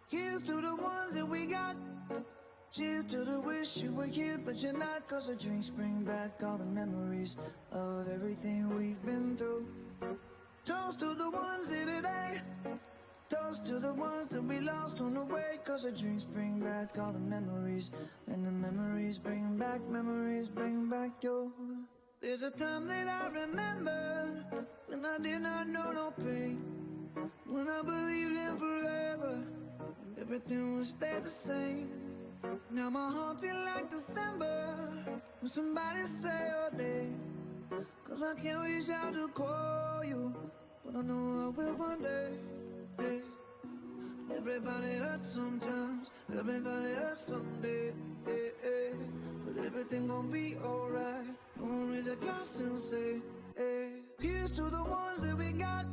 Here's to the ones that we got. Cheers to the wish you were here, but you're not. 'Cause the drinks bring back all the memories of everything we've been through. Toast to the ones here today. Toast to the ones that we lost on the way. 'Cause the drinks bring back all the memories. And the memories bring back your. There's a time that I remember when I did not know no pain. When I believed in forever and everything would stay the same. Now my heart feel like December when somebody say your name. 'Cause I can't reach out to call you, but I know I will one day. Hey. Everybody hurts sometimes, everybody hurts someday. Hey, hey. But everything gon' be alright. Gonna raise a glass and say, hey. Here's to the ones that we got.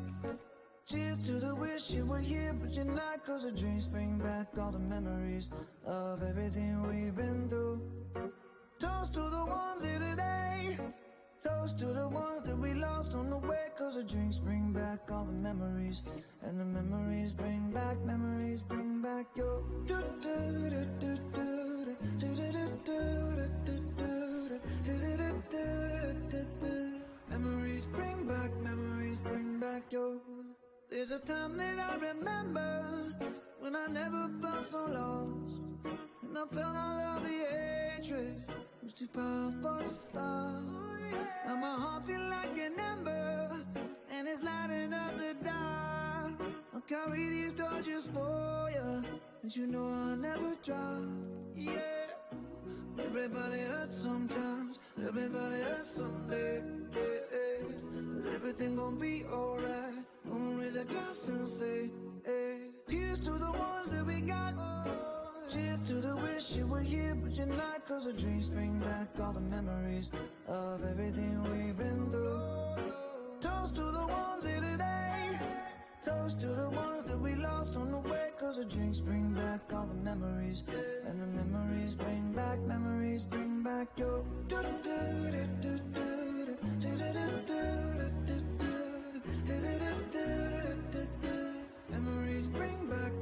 Cheers to the wish you were here, but you're not. 'Cause the drinks bring back all the memories of everything we've been through. Toast to the ones here today. Toast to the ones that we lost on the way. 'Cause the drinks bring back all the memories. And the memories bring back your. Memories bring back your. There's a time that I remember when I never felt so lost. And I felt all of the hatred was too powerful to stop. Now my heart feel like an ember and it's lighting up the dark. I'll carry these torches for you, and you know I'll never drop. Yeah. Everybody hurts sometimes, everybody hurts someday. Hey, hey. But everything gon' be alright. Gonna raise a glass and say, hey. Here's to the ones that we got. Cheers to the wish you were here, but you're not. 'Cause the drinks bring back all the memories of everything we've been through. Toast to the ones here today. Toast to the ones that we lost on the way. 'Cause the drinks bring back all the memories. And the memories bring back your. Memories bring back your. Memories bring back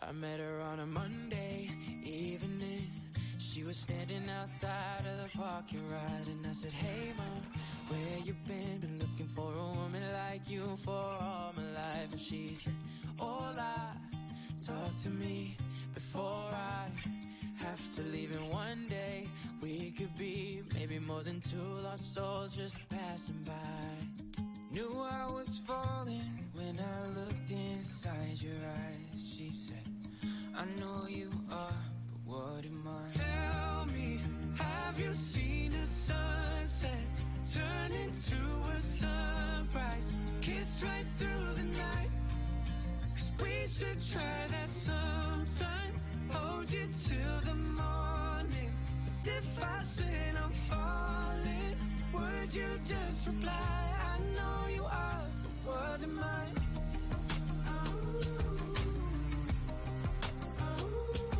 I met her on a Monday evening. She was standing outside of the parking lot, and I said, hey mom, where you been? Been looking for a woman like you for all my life. And she said, hola, talk to me before I have to leave. And one day we could be maybe more than two lost souls just passing by. Knew I was falling when I looked inside your eyes. She said, I know you are, but what am I? Tell me, have you seen a sunset turn into a sunrise? Kiss right through the night. 'Cause we should try that sometime. Hold you till the morning. But if I said I'm falling, would you just reply? I know you are, but what am I?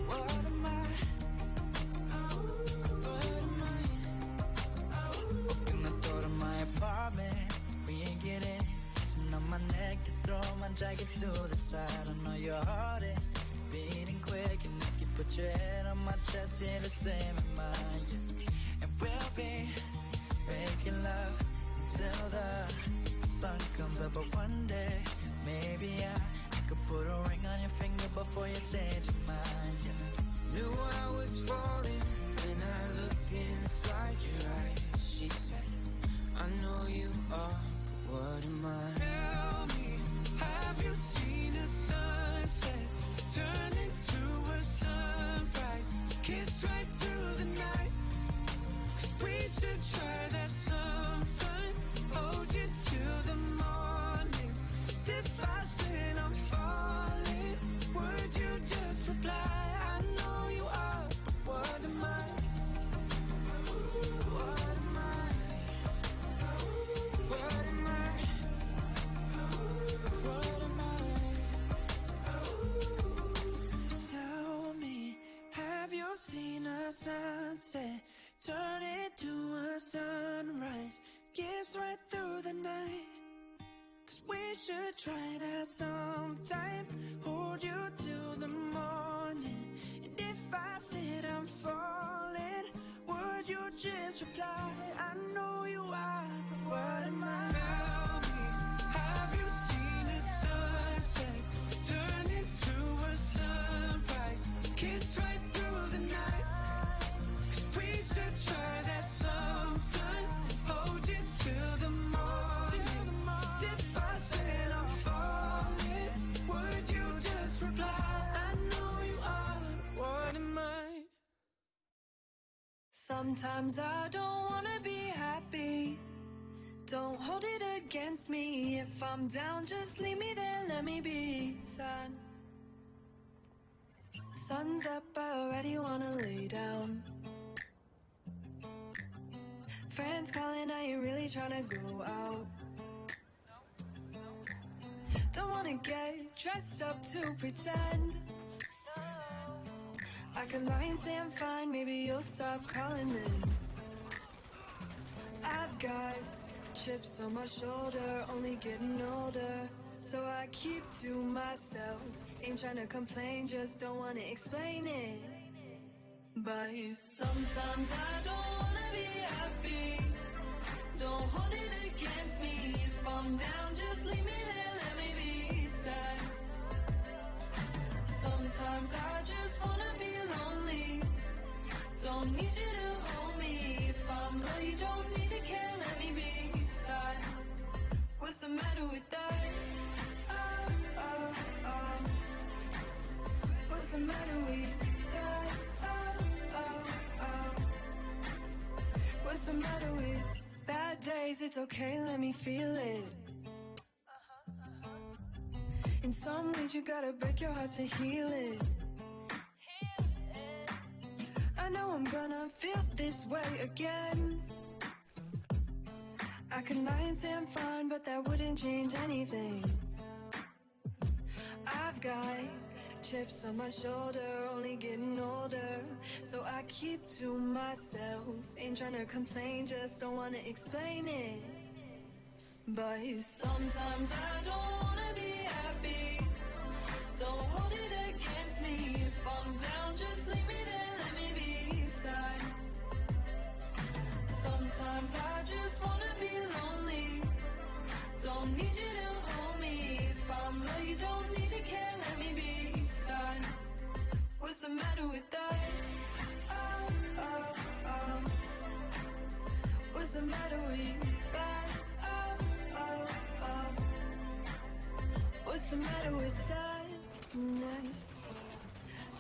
What am I? What am I? In the thought of my apartment, we ain't getting kissing on my neck, you throw my jacket to the side. I know your heart is beating quick, and if you put your head on my chest, you're the same in mine. Yeah. And we'll be making love until the sun comes up. But one day, maybe I could put a ring on your finger before you change your mind. Yeah. Knew I was falling when I looked inside your eyes. She said, I know you are, but what am I? Tell me, have you seen a sunset turn into a sunrise? Kiss right through the night. 'Cause we should try that sometime. Hold you till the morning. If I said I'm falling, would you just reply? I know you are, but what am I? What am I? What am I? What am I? Tell me, have you seen a sunset turn into a sunrise? Kiss right through the night. 'Cause we should try that sometime. Hold you till the morning. And if I said I'm falling, would you just reply? I know you are, but what am I? Tell me, have you seen a sunset turn into a sunrise? Kiss right through the night. 'Cause we should try that sometime. Hold you till the morning. If I said I'm falling, would you just reply? I know you are, but what am I? Sometimes I don't wanna be happy. Don't hold it against me. If I'm down, just leave me there, let me be sad. Sun's up, I already wanna lay down. Friends calling, are you really tryna go out? Don't wanna get dressed up to pretend. I could lie and say I'm fine, maybe you'll stop calling then. I've got chips on my shoulder, only getting older, so I keep to myself. Ain't tryna complain, just don't wanna explain it. But sometimes I don't wanna be happy. Don't hold it against me. If I'm down, just leave me there, let me be sad. Sometimes I just wanna be lonely. Don't need you to hold me. If I'm low, you don't need to care, let me be sad. What's the matter with that? Oh, oh, oh. What's the matter with that? Oh, oh, oh. What's the matter with bad days? It's okay, let me feel it. In some ways you gotta break your heart to heal it. I know I'm gonna feel this way again. I can lie and say I'm fine, but that wouldn't change anything. I've got chips on my shoulder, only getting older, so I keep to myself. Ain't tryna complain, just don't wanna explain it. But sometimes I don't wanna be happy. Don't hold it against I'm down, just leave me there, let me be beside. Sometimes I just wanna be lonely. Don't need you to hold me. If I'm low, you don't need to care, let me be beside. What's the matter with that? Oh, oh, oh. What's the matter with that? Oh, oh, oh. What's the matter with sadness?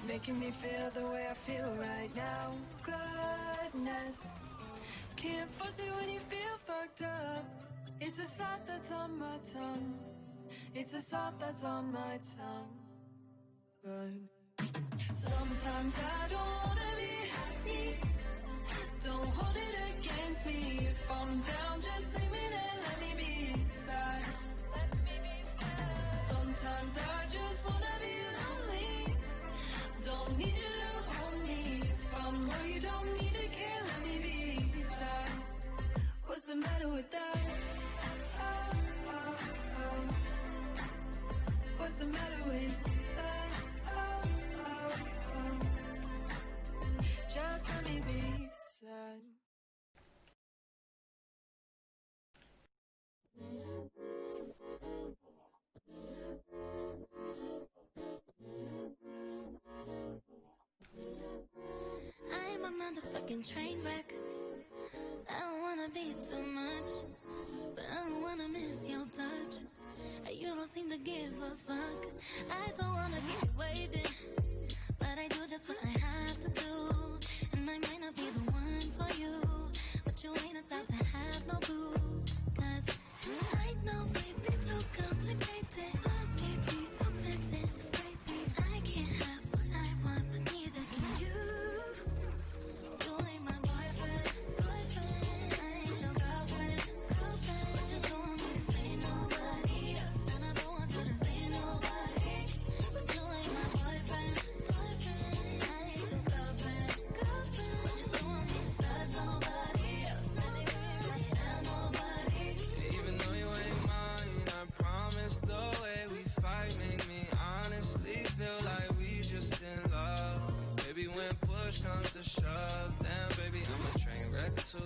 Making me feel the way I feel right now. Gladness. Can't force it when you feel fucked up. It's a thought that's on my tongue. It's a thought that's on my tongue. But sometimes I don't wanna be happy. Don't hold it against me. If I'm down, just leave me there, let me be sad. Sometimes I just wanna be lonely. Don't need you to hold me. If I'm low, you don't need to care, let me be sad. What's the matter with that? Oh, oh, oh. What's the matter with that? Oh, oh, oh. Just let me be sad. I'm a motherfucking train wreck. I don't wanna be too much, but I don't wanna miss your touch. You don't seem to give a fuck. I don't wanna keep you waiting, but I do just what I have to do. And I might not be the one for you, but you ain't about to have no boo. Cause I know we be so complicated, but we be so spending, it's crazy. I can't have what I want, but neither can you. You ain't my boyfriend, boyfriend. I ain't your girlfriend, girlfriend. But you don't need to say nobody else, and I don't want you to say nobody. But you ain't my boyfriend, boyfriend. I ain't your girlfriend, girlfriend. But you don't want me to touch nobody else, and I don't tell nobody. Even though you ain't mine, I promise the way we fight make me honestly feel like we just in love. Baby, when push comes to shove, damn baby, I'm a train wreck too.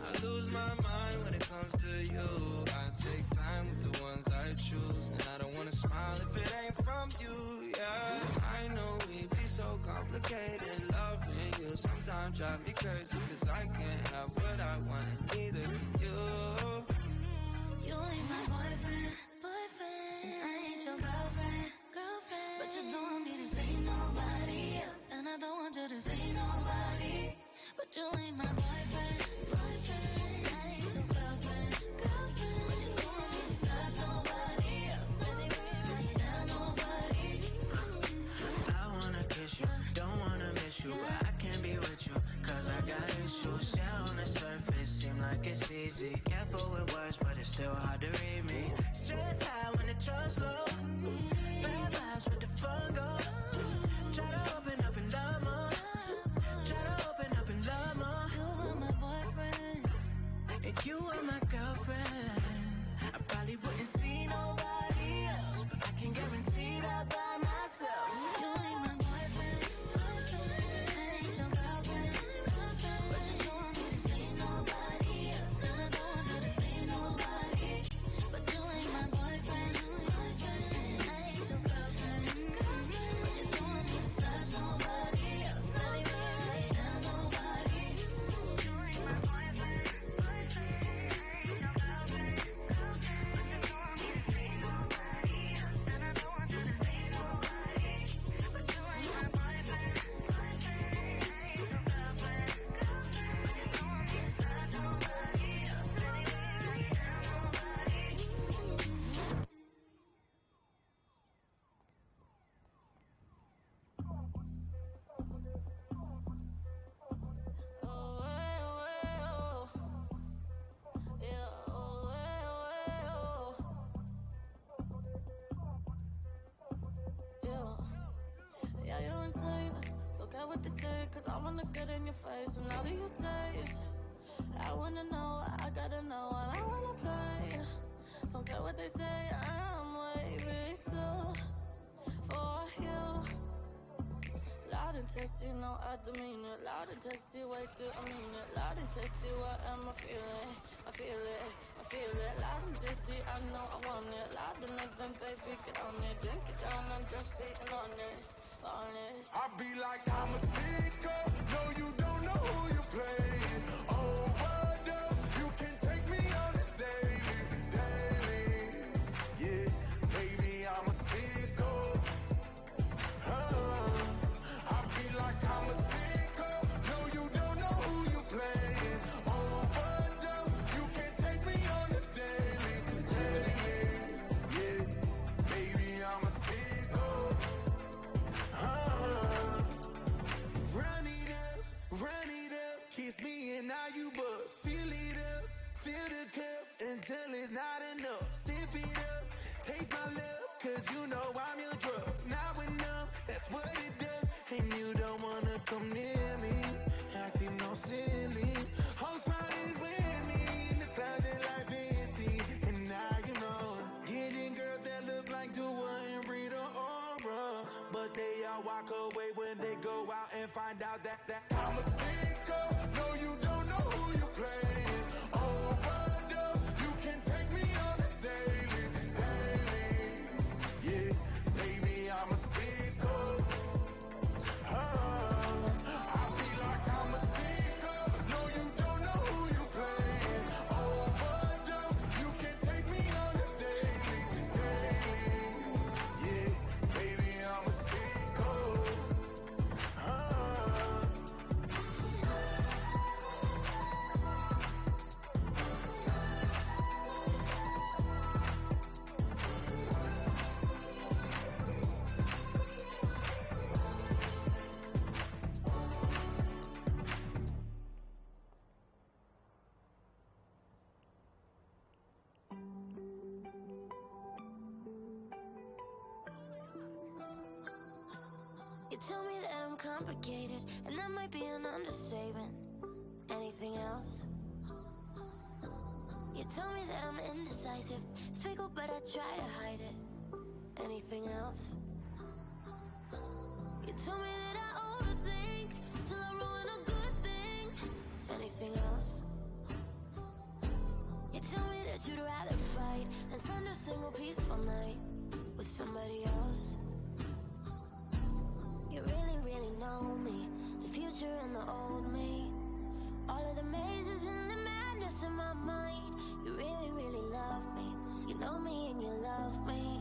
I lose my mind when it comes to you. I take time with the ones I choose, and I don't wanna smile if it ain't from you, yeah. I know we be so complicated, loving you sometimes drive me crazy, cause I can't have what I want and neither can you. You ain't my boyfriend, boyfriend. I ain't your girlfriend, girlfriend. But you don't want me to say nobody else, and I don't want you to say nobody. But you ain't my boyfriend, boyfriend. I ain't your girlfriend, girlfriend. But you don't want me to touch nobody else, and I don't tell nobody. I wanna kiss you, don't wanna miss you, but I can't be with you, cause I got issues. Yeah, on the surface, seem like it's easy. Careful with words, but it's still hard to read me. Stress high when the trust low. Bad vibes with the fun go. Try to open up and love more. Try to open up and love more. You are my boyfriend, And you are my girlfriend. I probably wouldn't see nobody else, but I can guarantee that by myself. you ain't my boyfriend, boyfriend. I ain't your girlfriend, girlfriend. But you don't want me to say nobody else, and I don't want you to say nobody. But you ain't my boyfriend, boyfriend. I ain't your girlfriend, girlfriend. But you don't want me to touch nobody else, and I don't tell nobody. You ain't my boyfriend, boyfriend. I ain't your girlfriend, girlfriend. But you don't want me to say nobody else, and I don't want you to say nobody. But you ain't my boyfriend, boyfriend. I ain't your girlfriend, girlfriend. But you don't want me to touch nobody else, and I don't tell nobody. Yeah, you're insane. Don't care what they say, cause I wanna get in your face. And now that you taste, I wanna know, I gotta know what I wanna play. Don't care what they say, I'm way big too for you. loud and texty, no, I demean it. Loud and texty, wait till I mean it. Loud and texty, what am I feeling? I feel it, I feel it. Loud and texty, I know I want it. Loud and living, baby, get on it. Drink it down, I'm just being honest, honest. I be like, I'm a sicko. No, you don't know who you playing. Overdose, you can take me on a daily, daily. Yeah, baby, I'm a sicko. I be like, I'm a sicko. No, you don't know who you playing. Overdose, you can take me on a daily, daily. Yeah, baby, I'm a sicko. Run it up, kiss me and now you buzz. Fill it up, fill the cup until it's not enough. Sip it up, taste my love, cause you know I'm your drug. Now enough, that's what it does. And you don't wanna come near me, acting all silly. Host parties with me, in the closet like 50. And now you know, getting girls that look like Dua and Rita Ora. But they all walk away when they go out and find out that I'm a sicko. No, you don't know who you playing. Overdose, you can take me on a daily, daily. Yeah, baby, I'm a sicko. I be like, I'm a sicko. No, you don't know who you playing. Overdose, you can take me on a daily, daily. Yeah, baby, I'm a sicko. You tell me that I'm complicated, and that might be an understatement. Anything else? You tell me that I'm indecisive, fickle, but I try to hide it. Anything else? You tell me that I overthink till I ruin a good thing. Anything else? You tell me that you'd rather fight and spend a single peaceful night with somebody else. You really, really know me, the future and the old me. All of the mazes and the madness in my mind. You really, really love me. You know me and you love me.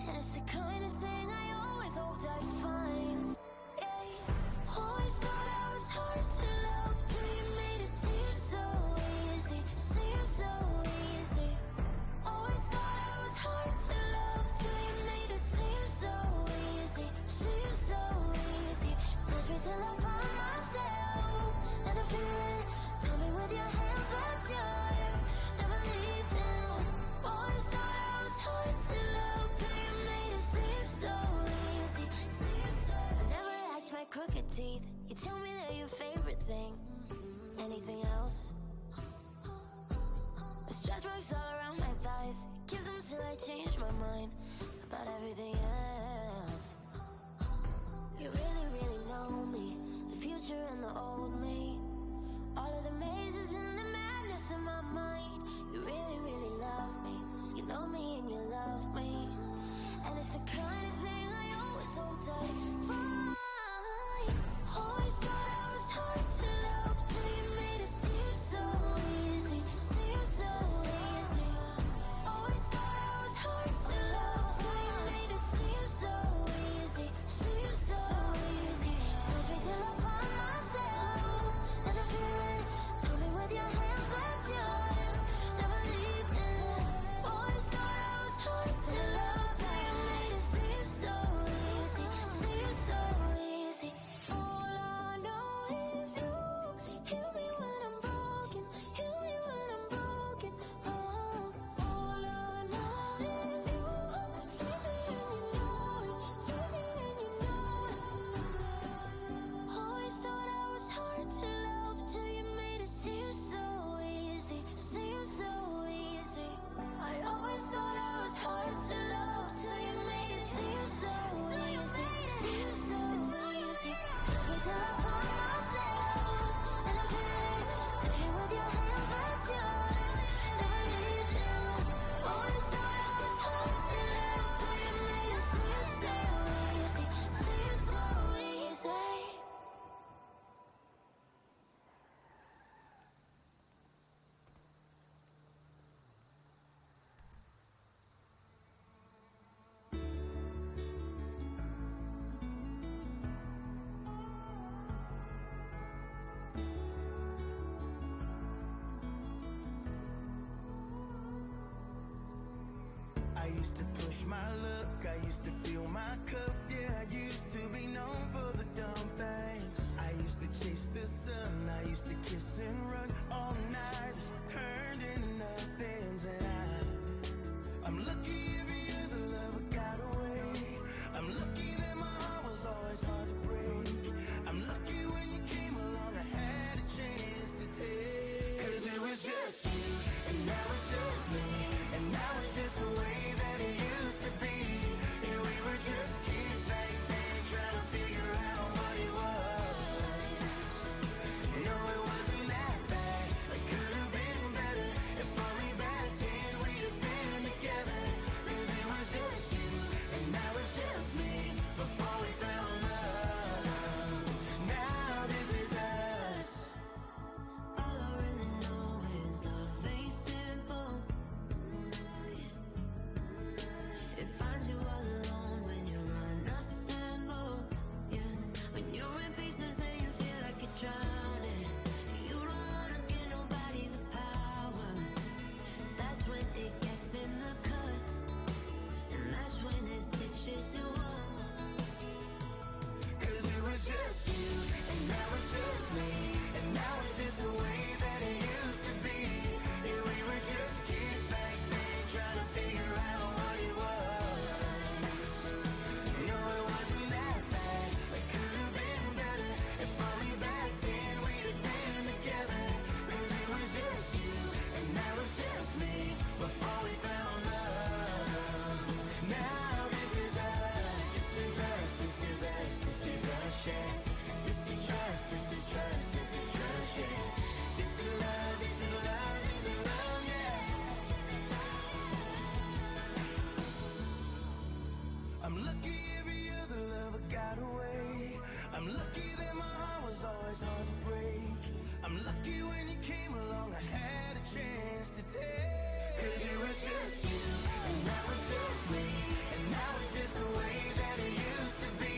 And it's the kind of thing I always hoped I'd find. Yeah. Always thought I was hard to love till you made it seem so easy. Seem so easy. Always thought I was hard to love till you made it seem so easy. Seem so easy. Touch me till I find myself. And I feel it. Tell me with your hands that you're never leaving. Always thought I was hard to love till you made it seem so easy. Seem so. I never liked my crooked teeth. You tell me they're your favorite thing. Anything else? The stretch marks all around my thighs. Kiss them till I change my mind about everything else. You really, really know me, the future and the old me. All of the mazes and the madness in my mind. You really, really love me. You know me and you love me. And it's the kind of thing I always hoped I'd find. Always thought I was hard to love till you made it seem so easy. Seem so easy. Always thought I was hard to love till you made it seem so easy. Seem so easy. Touch me till I find myself. And I feel it. Tell me with your hands that you're never leaving. Always thought I was hard to love till you made it seem so easy. Seem so used to push my luck, I used to fill my cup. Yeah, I used to be known for the dumb things. I used to chase the sun, I used to kiss and run all night. Turned into nothings, and I'm lucky every other lover got away. I'm lucky that my heart was always hard to break. I'm lucky when you came along, I had a chance to take. 'Cause it was just you, and now it's just me, and now it's just the way that it used to be. Yeah, we were just kids back then, trying to figure out what it was. No, it wasn't that bad, it could have been better. If only back then we'd have been together. 'Cause it was just you, and now it's just me, before we found love. Now this is us. All I really know is love ain't simple. It finds you all alone when you're unassembled. Yeah, when you're in pieces and you feel like you're drowning. You don't wanna give nobody the power. That's when it gets in the cut, and that's when it stitches you up. 'Cause it was just you, and now it's just me, and now it's just the way that it used to be. Yeah, we were just kids back then, trying to figure out what it was. No, it wasn't that bad, it could have been better. If only back then we'd have been together. 'Cause it was just you, and now it's just me, before we found love. Now this is us, this is us, this is us, this is us, yeah. This is trust, this is trust, this is trust, yeah. This is love, this is love, this is love, yeah. I'm lucky every other lover got away. I'm lucky that my heart was always hard to break. I'm lucky when you came along, I had a chance to take. 'Cause it was just you, and now it's just me, and now it's just the way that it used to be.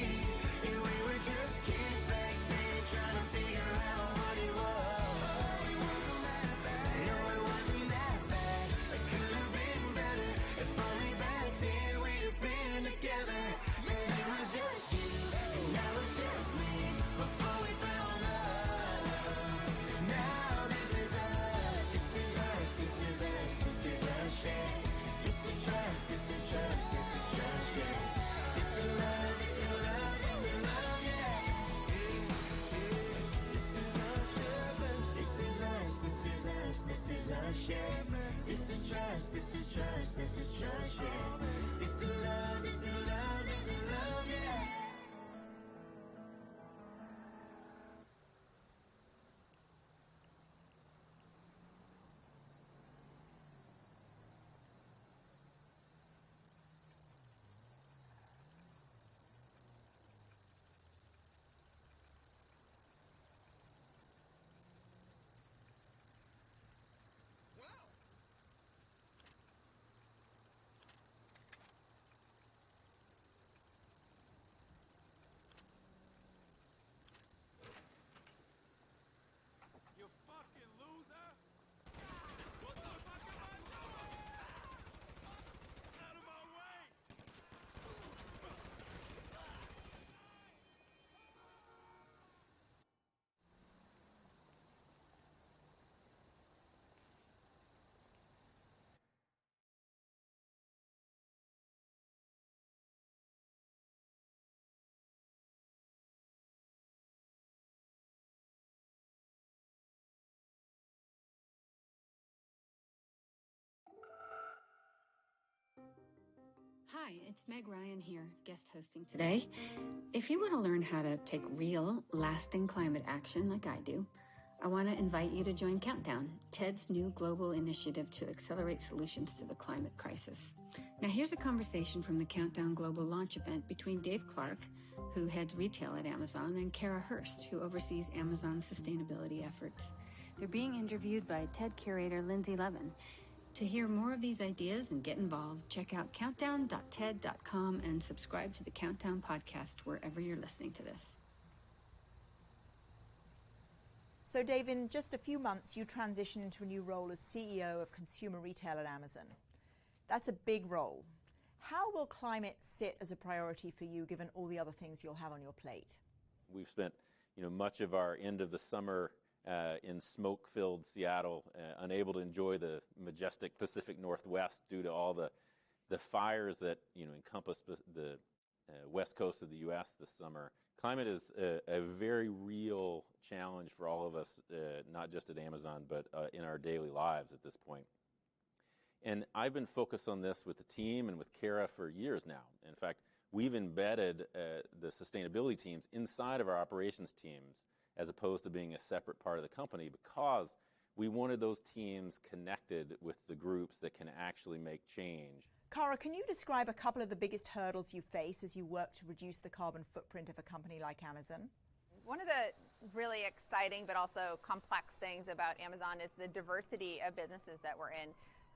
Yeah, we were just kids back then, trying to figure out what it was. No, it wasn't that bad, it could have been better. If only back then we'd have been together. 'Cause it was just you, and now it's just me, before we found love. Now this is us, this is us, this is us, this is us, yeah. This is trust, this is trust, this is trust, yeah. This is love, this is love, this is love, yeah. This is us, yeah. This is us, this is us, this is us, yeah. This is trust, this is trust, this is trust, yeah. This is love, this is love, this is love, yeah. You fucking loser! What the fuck am I doing? Out of my way! Hi, it's Meg Ryan here, guest hosting today. If you want to learn how to take real, lasting climate action like I do, I want to invite you to join Countdown, TED's new global initiative to accelerate solutions to the climate crisis. Now, here's a conversation from the Countdown Global launch event between Dave Clark, who heads retail at Amazon, and Kara Hurst, who oversees Amazon's sustainability efforts. They're being interviewed by TED curator Lindsay Levin. To hear more of these ideas and get involved, check out countdown.ted.com and subscribe to the Countdown podcast wherever you're listening to this. So, Dave, in just a few months, you transition into a new role as CEO of consumer retail at Amazon. That's a big role. How will climate sit as a priority for you, given all the other things you'll have on your plate? We've spent, much of our end of the summer in smoke-filled Seattle, unable to enjoy the majestic Pacific Northwest due to all the fires that encompass the west coast of the U.S. this summer. Climate is a very real challenge for all of us, not just at Amazon, but in our daily lives at this point. And I've been focused on this with the team and with Kara for years now. In fact, we've embedded the sustainability teams inside of our operations teams as opposed to being a separate part of the company, because we wanted those teams connected with the groups that can actually make change. Kara, can you describe a couple of the biggest hurdles you face as you work to reduce the carbon footprint of a company like Amazon? One of the really exciting but also complex things about Amazon is the diversity of businesses that we're in.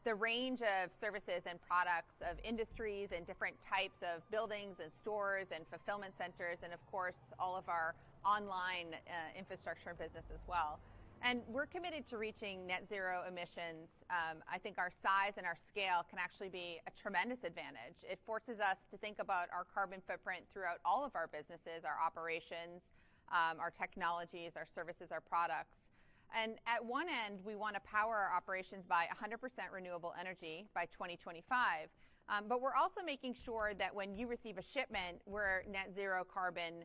The range of services and products of industries and different types of buildings and stores and fulfillment centers, and of course all of our online infrastructure business as well. And we're committed to reaching net zero emissions. I think our size and our scale can actually be a tremendous advantage. It forces us to think about our carbon footprint throughout all of our businesses, our operations, our technologies, our services, our products. And at one end, we want to power our operations by 100% renewable energy by 2025. But we're also making sure that when you receive a shipment, we're net zero carbon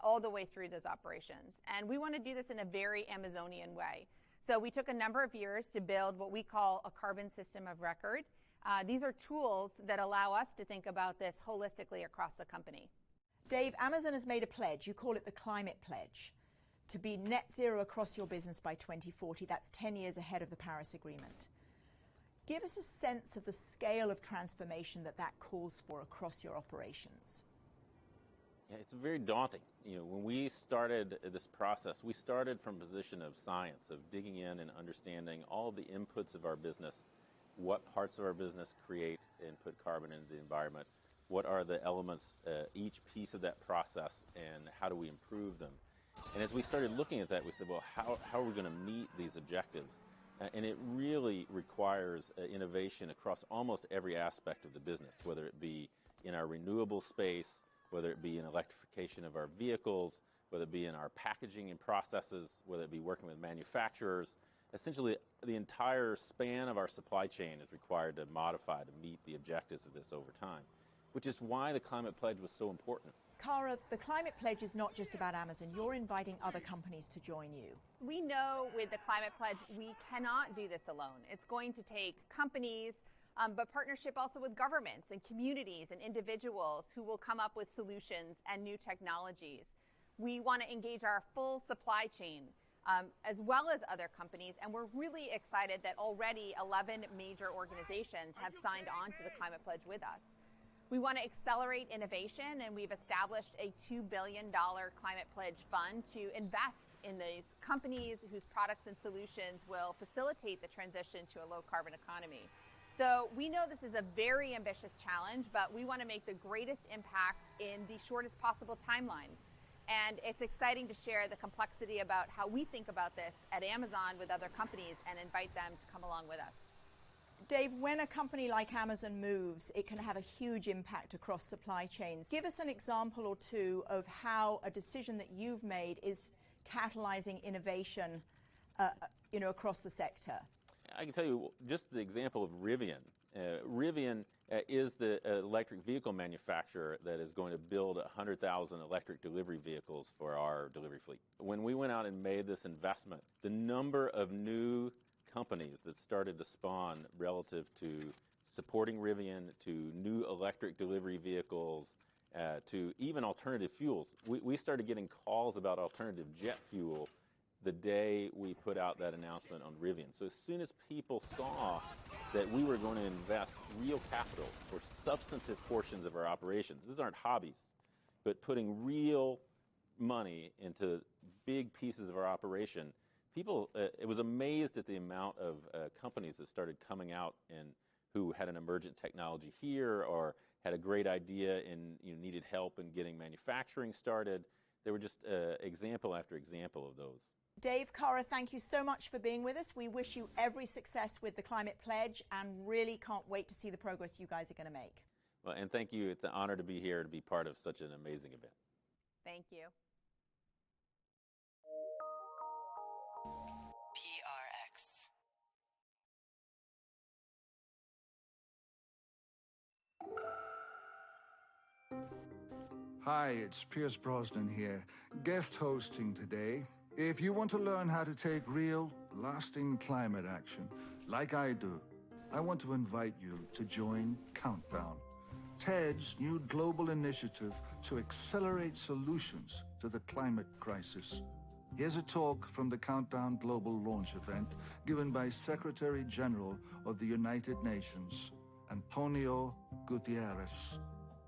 all the way through those operations. And we want to do this in a very Amazonian way. So we took a number of years to build what we call a carbon system of record. These are tools that allow us to think about this holistically across the company. Dave, Amazon has made a pledge. You call it the Climate Pledge, to be net zero across your business by 2040. That's 10 years ahead of the Paris Agreement. Give us a sense of the scale of transformation that calls for across your operations. Yeah, it's very daunting. When we started this process, we started from a position of science, of digging in and understanding all of the inputs of our business, what parts of our business create and put carbon into the environment, what are the elements, each piece of that process, and how do we improve them. And as we started looking at that, we said, well, how are we going to meet these objectives? And it really requires innovation across almost every aspect of the business, whether it be in our renewable space, whether it be in electrification of our vehicles, whether it be in our packaging and processes, whether it be working with manufacturers. Essentially, the entire span of our supply chain is required to modify to meet the objectives of this over time, which is why the Climate Pledge was so important. Kara, the Climate Pledge is not just about Amazon. You're inviting other companies to join you. We know with the Climate Pledge, we cannot do this alone. It's going to take companies, but partnership also with governments and communities and individuals who will come up with solutions and new technologies. We want to engage our full supply chain, as well as other companies, and we're really excited that already 11 major organizations have signed on to the Climate Pledge with us. We want to accelerate innovation, and we've established a $2 billion Climate Pledge fund to invest in these companies whose products and solutions will facilitate the transition to a low-carbon economy. So we know this is a very ambitious challenge, but we want to make the greatest impact in the shortest possible timeline. And it's exciting to share the complexity about how we think about this at Amazon with other companies and invite them to come along with us. Dave, when a company like Amazon moves, it can have a huge impact across supply chains. Give us an example or two of how a decision that you've made is catalyzing innovation across the sector. I can tell you just the example of Rivian. Rivian is the electric vehicle manufacturer that is going to build 100,000 electric delivery vehicles for our delivery fleet. When we went out and made this investment, the number of new companies that started to spawn relative to supporting Rivian, to new electric delivery vehicles, to even alternative fuels. We started getting calls about alternative jet fuel the day we put out that announcement on Rivian. So as soon as people saw that we were going to invest real capital for substantive portions of our operations, these aren't hobbies, but putting real money into big pieces of our operation, people, it was amazed at the amount of companies that started coming out and who had an emergent technology here or had a great idea and needed help in getting manufacturing started. There were just example after example of those. Dave, Kara, thank you so much for being with us. We wish you every success with the Climate Pledge and really can't wait to see the progress you guys are going to make. Well, and thank you. It's an honor to be here to be part of such an amazing event. Thank you. PRX. Hi, it's Pierce Brosnan here, guest hosting today. If you want to learn how to take real, lasting climate action, like I do, I want to invite you to join Countdown, TED's new global initiative to accelerate solutions to the climate crisis. Here's a talk from the Countdown Global Launch event given by Secretary General of the United Nations, Antonio Gutierrez.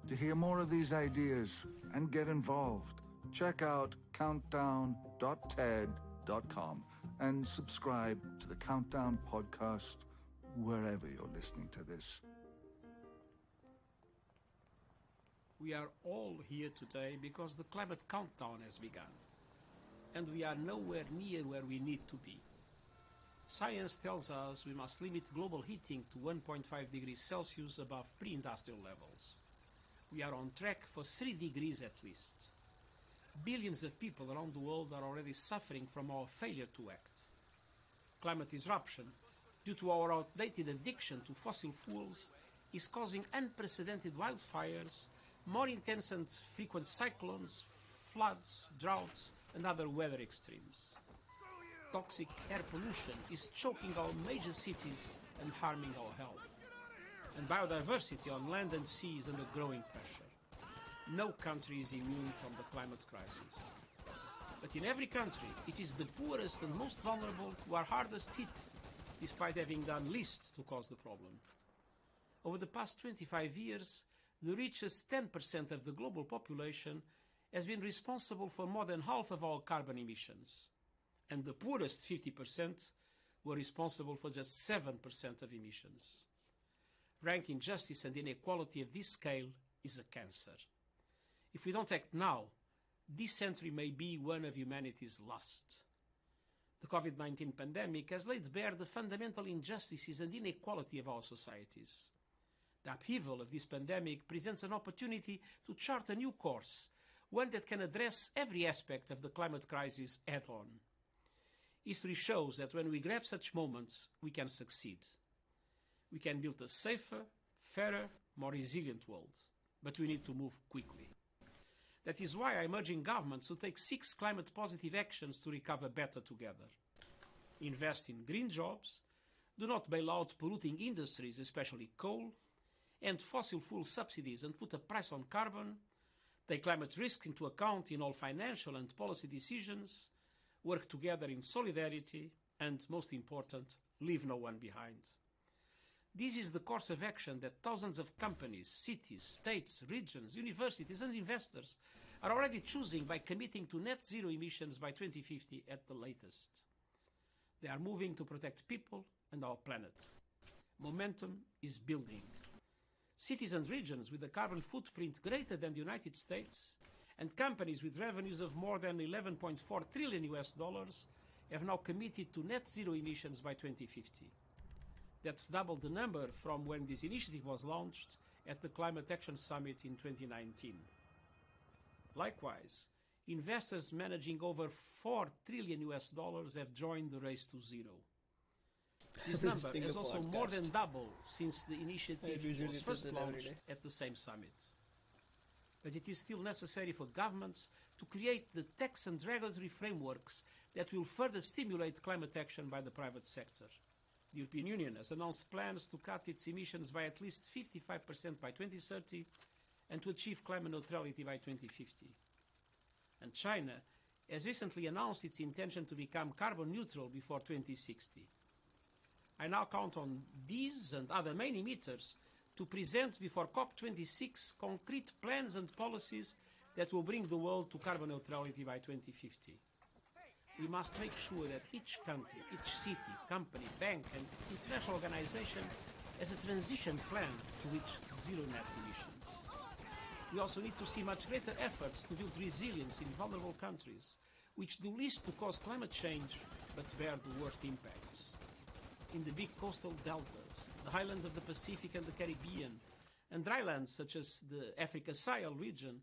To hear more of these ideas and get involved, check out countdown.ted.com and subscribe to the Countdown podcast wherever you're listening to this. We are all here today because the climate countdown has begun, and we are nowhere near where we need to be. Science tells us we must limit global heating to 1.5 degrees Celsius above pre-industrial levels. We are on track for 3 degrees at least. Billions of people around the world are already suffering from our failure to act. Climate disruption, due to our outdated addiction to fossil fuels, is causing unprecedented wildfires, more intense and frequent cyclones, floods, droughts, and other weather extremes. Toxic air pollution is choking our major cities and harming our health. And biodiversity on land and sea is under growing pressure. No country is immune from the climate crisis. But in every country, it is the poorest and most vulnerable who are hardest hit, despite having done least to cause the problem. Over the past 25 years, the richest 10% of the global population has been responsible for more than half of our carbon emissions. And the poorest 50% were responsible for just 7% of emissions. Rank injustice and inequality of this scale is a cancer. If we don't act now, this century may be one of humanity's last. The COVID-19 pandemic has laid bare the fundamental injustices and inequality of our societies. The upheaval of this pandemic presents an opportunity to chart a new course, one that can address every aspect of the climate crisis head-on. History shows that when we grab such moments, we can succeed. We can build a safer, fairer, more resilient world. But we need to move quickly. That is why I'm urging governments to take 6 climate-positive actions to recover better together. Invest in green jobs, do not bail out polluting industries, especially coal, end fossil fuel subsidies and put a price on carbon, take climate risks into account in all financial and policy decisions, work together in solidarity, and, most important, leave no one behind. This is the course of action that thousands of companies, cities, states, regions, universities, and investors are already choosing by committing to net zero emissions by 2050 at the latest. They are moving to protect people and our planet. Momentum is building. Cities and regions with a carbon footprint greater than the United States and companies with revenues of more than $11.4 trillion have now committed to net zero emissions by 2050. That's double the number from when this initiative was launched at the Climate Action Summit in 2019. Likewise, investors managing over $4 trillion have joined the race to zero. This number has also more than doubled since the initiative was first launched at the same summit. But it is still necessary for governments to create the tax and regulatory frameworks that will further stimulate climate action by the private sector. The European Union has announced plans to cut its emissions by at least 55% by 2030 and to achieve climate neutrality by 2050. And China has recently announced its intention to become carbon neutral before 2060. I now count on these and other main emitters to present before COP26 concrete plans and policies that will bring the world to carbon neutrality by 2050. We must make sure that each country, each city, company, bank and international organization has a transition plan to reach zero net emissions. We also need to see much greater efforts to build resilience in vulnerable countries, which do least to cause climate change but bear the worst impacts. In the big coastal deltas, the highlands of the Pacific and the Caribbean, and drylands such as the Africa Sahel region,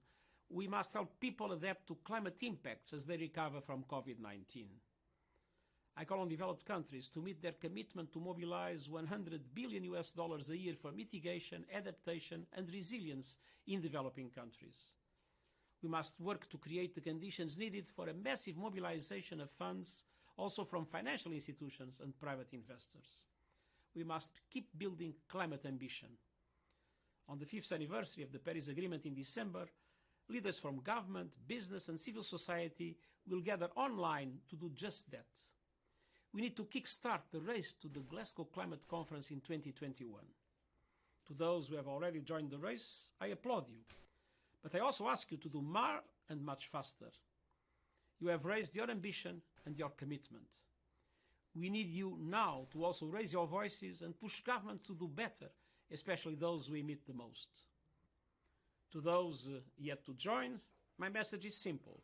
we must help people adapt to climate impacts as they recover from COVID-19. I call on developed countries to meet their commitment to mobilize $100 billion a year for mitigation, adaptation, and resilience in developing countries. We must work to create the conditions needed for a massive mobilization of funds, also from financial institutions and private investors. We must keep building climate ambition. On the 5th anniversary of the Paris Agreement in December, leaders from government, business, and civil society will gather online to do just that. We need to kickstart the race to the Glasgow Climate Conference in 2021. To those who have already joined the race, I applaud you. But I also ask you to do more and much faster. You have raised your ambition and your commitment. We need you now to also raise your voices and push government to do better, especially those we meet the most. To those yet to join, my message is simple.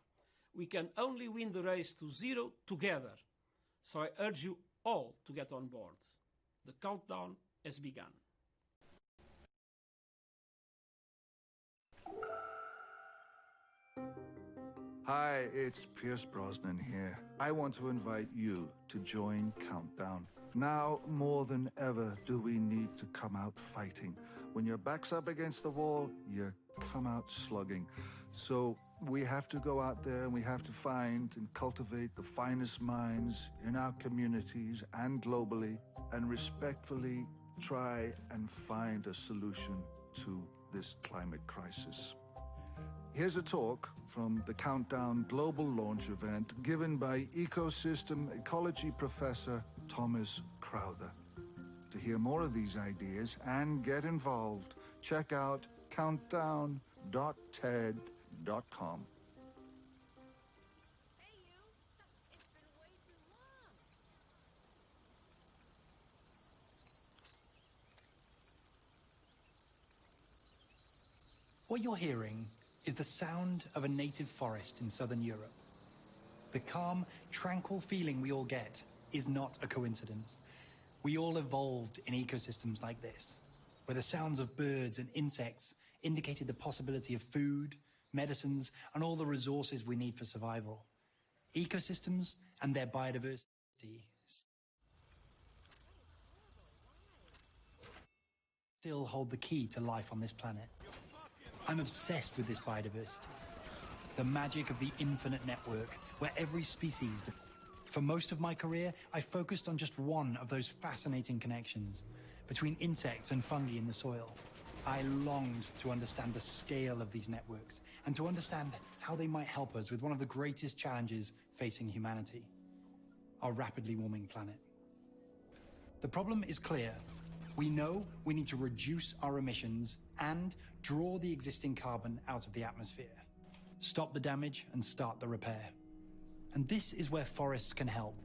We can only win the race to zero together. So I urge you all to get on board. The countdown has begun. Hi, it's Pierce Brosnan here. I want to invite you to join Countdown. Now, more than ever, do we need to come out fighting. When your back's up against the wall, you come out slugging. So we have to go out there and we have to find and cultivate the finest minds in our communities and globally, and respectfully try and find a solution to this climate crisis. Here's a talk from the Countdown Global Launch event given by Ecosystem Ecology Professor Thomas Crowther. To hear more of these ideas and get involved, check out countdown.ted.com. What you're hearing is the sound of a native forest in southern Europe. The calm, tranquil feeling we all get is not a coincidence. We all evolved in ecosystems like this, where the sounds of birds and insects indicated the possibility of food, medicines, and all the resources we need for survival. Ecosystems and their biodiversity still hold the key to life on this planet. I'm obsessed with this biodiversity, the magic of the infinite network, where every species... For most of my career, I focused on just one of those fascinating connections between insects and fungi in the soil. I longed to understand the scale of these networks and to understand how they might help us with one of the greatest challenges facing humanity, our rapidly warming planet. The problem is clear. We know we need to reduce our emissions and draw the existing carbon out of the atmosphere, stop the damage and start the repair. And this is where forests can help.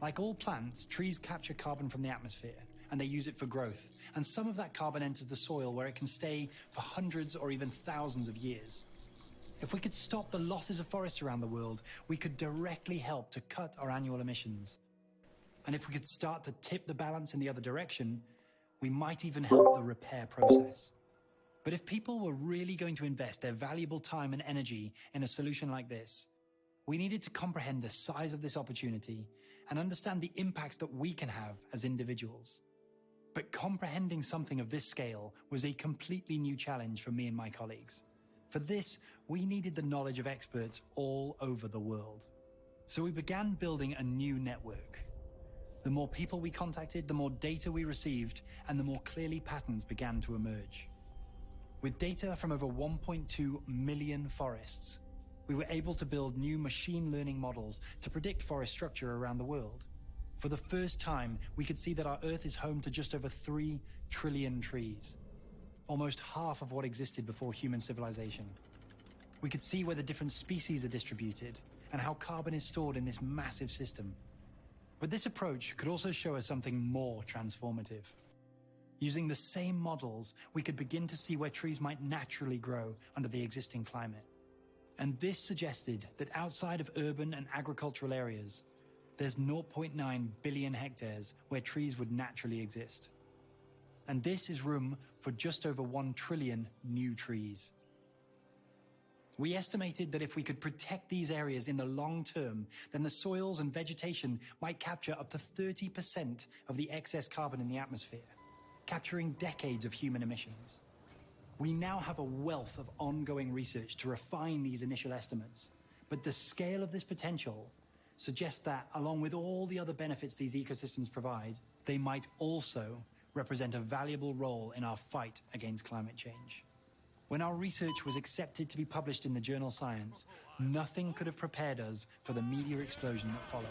Like all plants, trees capture carbon from the atmosphere and they use it for growth. And some of that carbon enters the soil where it can stay for hundreds or even thousands of years. If we could stop the losses of forests around the world, we could directly help to cut our annual emissions. And if we could start to tip the balance in the other direction, we might even help the repair process. But if people were really going to invest their valuable time and energy in a solution like this, we needed to comprehend the size of this opportunity and understand the impacts that we can have as individuals. But comprehending something of this scale was a completely new challenge for me and my colleagues. For this, we needed the knowledge of experts all over the world. So we began building a new network. The more people we contacted, the more data we received, and the more clearly patterns began to emerge. With data from over 1.2 million forests, we were able to build new machine learning models to predict forest structure around the world. For the first time, we could see that our Earth is home to just over 3 trillion trees, almost half of what existed before human civilization. We could see where the different species are distributed and how carbon is stored in this massive system. But this approach could also show us something more transformative. Using the same models, we could begin to see where trees might naturally grow under the existing climate. And this suggested that outside of urban and agricultural areas, there's 0.9 billion hectares where trees would naturally exist. And this is room for just over 1 trillion new trees. We estimated that if we could protect these areas in the long term, then the soils and vegetation might capture up to 30% of the excess carbon in the atmosphere, capturing decades of human emissions. We now have a wealth of ongoing research to refine these initial estimates, but the scale of this potential suggests that, along with all the other benefits these ecosystems provide, they might also represent a valuable role in our fight against climate change. When our research was accepted to be published in the journal Science, nothing could have prepared us for the media explosion that followed.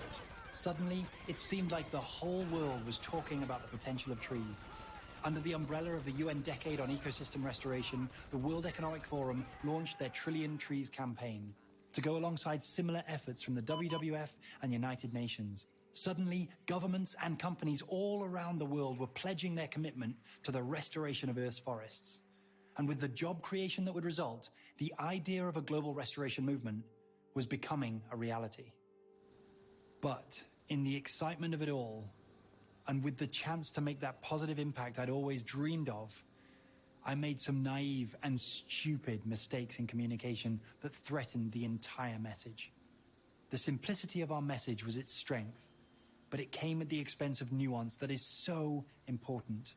Suddenly, it seemed like the whole world was talking about the potential of trees. Under the umbrella of the UN Decade on Ecosystem Restoration, the World Economic Forum launched their Trillion Trees campaign to go alongside similar efforts from the WWF and United Nations. Suddenly, governments and companies all around the world were pledging their commitment to the restoration of Earth's forests. And with the job creation that would result, the idea of a global restoration movement was becoming a reality. But in the excitement of it all, and with the chance to make that positive impact I'd always dreamed of, I made some naive and stupid mistakes in communication that threatened the entire message. The simplicity of our message was its strength, but it came at the expense of nuance that is so important.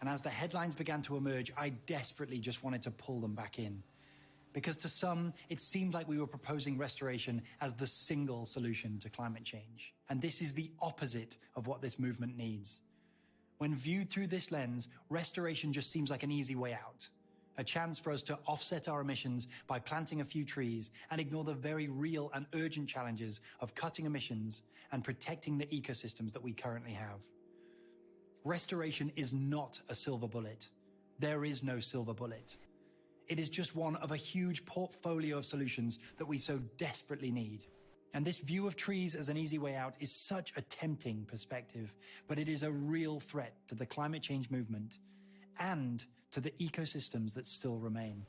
And as the headlines began to emerge, I desperately just wanted to pull them back in. Because to some, it seemed like we were proposing restoration as the single solution to climate change. And this is the opposite of what this movement needs. When viewed through this lens, restoration just seems like an easy way out. A chance for us to offset our emissions by planting a few trees and ignore the very real and urgent challenges of cutting emissions and protecting the ecosystems that we currently have. Restoration is not a silver bullet. There is no silver bullet. It is just one of a huge portfolio of solutions that we so desperately need. And this view of trees as an easy way out is such a tempting perspective, but it is a real threat to the climate change movement and to the ecosystems that still remain.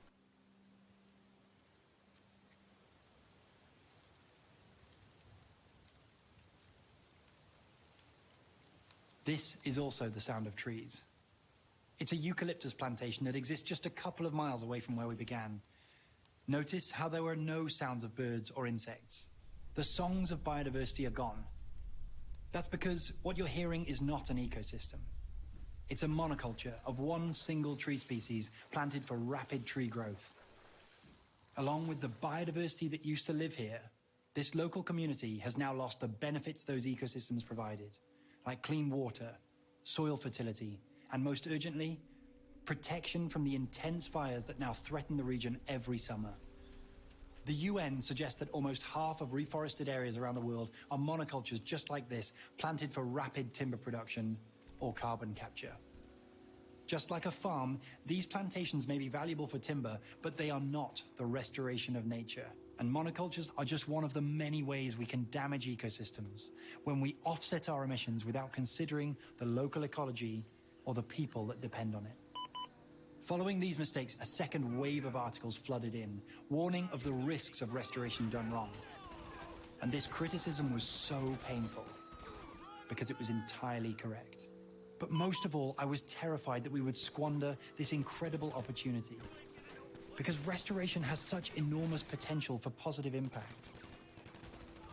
This is also the sound of trees. It's a eucalyptus plantation that exists just a couple of miles away from where we began. Notice how there were no sounds of birds or insects. The songs of biodiversity are gone. That's because what you're hearing is not an ecosystem. It's a monoculture of one single tree species planted for rapid tree growth. Along with the biodiversity that used to live here, this local community has now lost the benefits those ecosystems provided, like clean water, soil fertility, and most urgently, protection from the intense fires that now threaten the region every summer. The UN suggests that almost half of reforested areas around the world are monocultures just like this, planted for rapid timber production or carbon capture. Just like a farm, these plantations may be valuable for timber, but they are not the restoration of nature. And monocultures are just one of the many ways we can damage ecosystems when we offset our emissions without considering the local ecology or the people that depend on it. Following these mistakes, a second wave of articles flooded in, warning of the risks of restoration done wrong. And this criticism was so painful, because it was entirely correct. But most of all, I was terrified that we would squander this incredible opportunity, because restoration has such enormous potential for positive impact.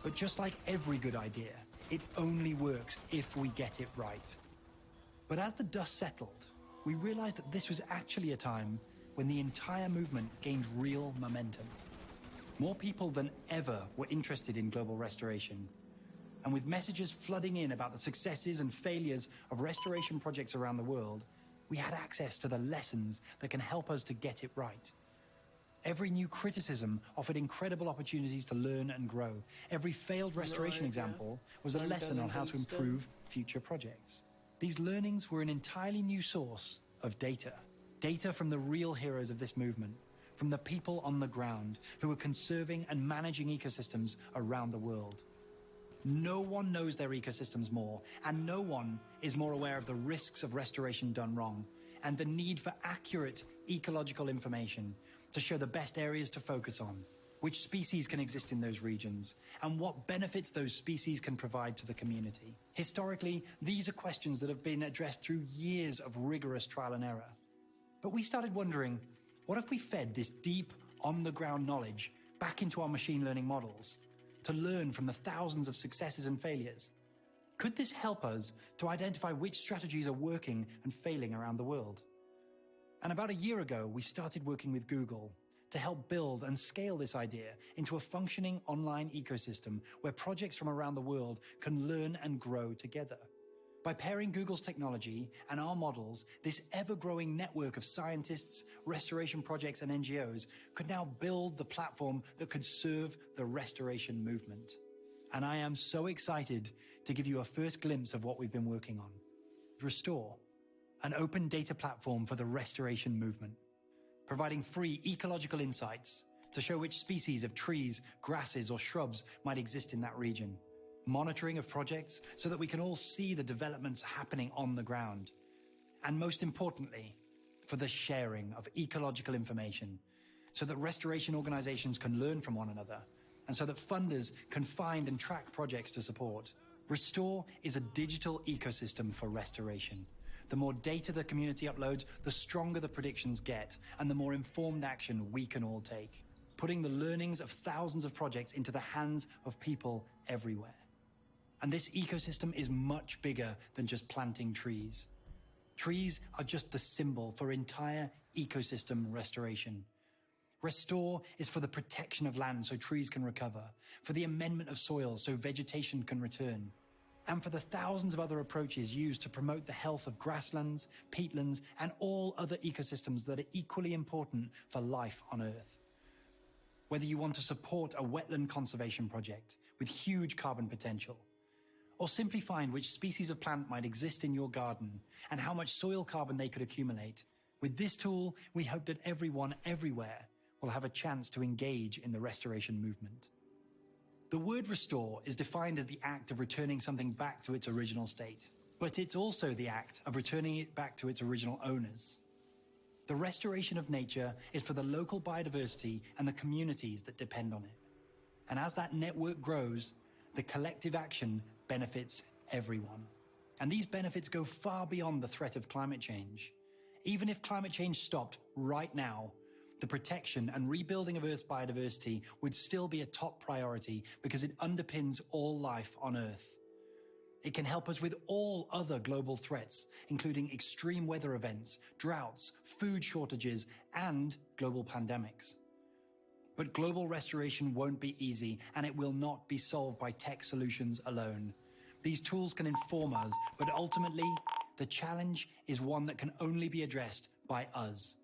But just like every good idea, it only works if we get it right. But as the dust settled, we realized that this was actually a time when the entire movement gained real momentum. More people than ever were interested in global restoration. And with messages flooding in about the successes and failures of restoration projects around the world, we had access to the lessons that can help us to get it right. Every new criticism offered incredible opportunities to learn and grow. Every failed restoration example was a lesson on how to improve future projects. These learnings were an entirely new source of data. Data from the real heroes of this movement, from the people on the ground who are conserving and managing ecosystems around the world. No one knows their ecosystems more, and no one is more aware of the risks of restoration done wrong, and the need for accurate ecological information to show the best areas to focus on, which species can exist in those regions, and what benefits those species can provide to the community. Historically, these are questions that have been addressed through years of rigorous trial and error. But we started wondering, what if we fed this deep, on-the-ground knowledge back into our machine learning models to learn from the thousands of successes and failures? Could this help us to identify which strategies are working and failing around the world? And about a year ago, we started working with Google to help build and scale this idea into a functioning online ecosystem where projects from around the world can learn and grow together. By pairing Google's technology and our models, this ever-growing network of scientists, restoration projects, and NGOs could now build the platform that could serve the restoration movement. And I am so excited to give you a first glimpse of what we've been working on. Restore, an open data platform for the restoration movement, providing free ecological insights to show which species of trees, grasses, or shrubs might exist in that region. Monitoring of projects so that we can all see the developments happening on the ground. And most importantly, for the sharing of ecological information so that restoration organizations can learn from one another and so that funders can find and track projects to support. Restore is a digital ecosystem for restoration. The more data the community uploads, the stronger the predictions get, and the more informed action we can all take, putting the learnings of thousands of projects into the hands of people everywhere. And this ecosystem is much bigger than just planting trees. Trees are just the symbol for entire ecosystem restoration. Restore is for the protection of land so trees can recover, for the amendment of soil so vegetation can return, and for the thousands of other approaches used to promote the health of grasslands, peatlands, and all other ecosystems that are equally important for life on Earth. Whether you want to support a wetland conservation project with huge carbon potential, or simply find which species of plant might exist in your garden and how much soil carbon they could accumulate, with this tool, we hope that everyone everywhere will have a chance to engage in the restoration movement. The word restore is defined as the act of returning something back to its original state, but it's also the act of returning it back to its original owners. The restoration of nature is for the local biodiversity and the communities that depend on it. And as that network grows, the collective action benefits everyone. And these benefits go far beyond the threat of climate change. Even if climate change stopped right now, the protection and rebuilding of Earth's biodiversity would still be a top priority because it underpins all life on Earth. It can help us with all other global threats, including extreme weather events, droughts, food shortages, and global pandemics. But global restoration won't be easy, and it will not be solved by tech solutions alone. These tools can inform us, but ultimately, the challenge is one that can only be addressed by us.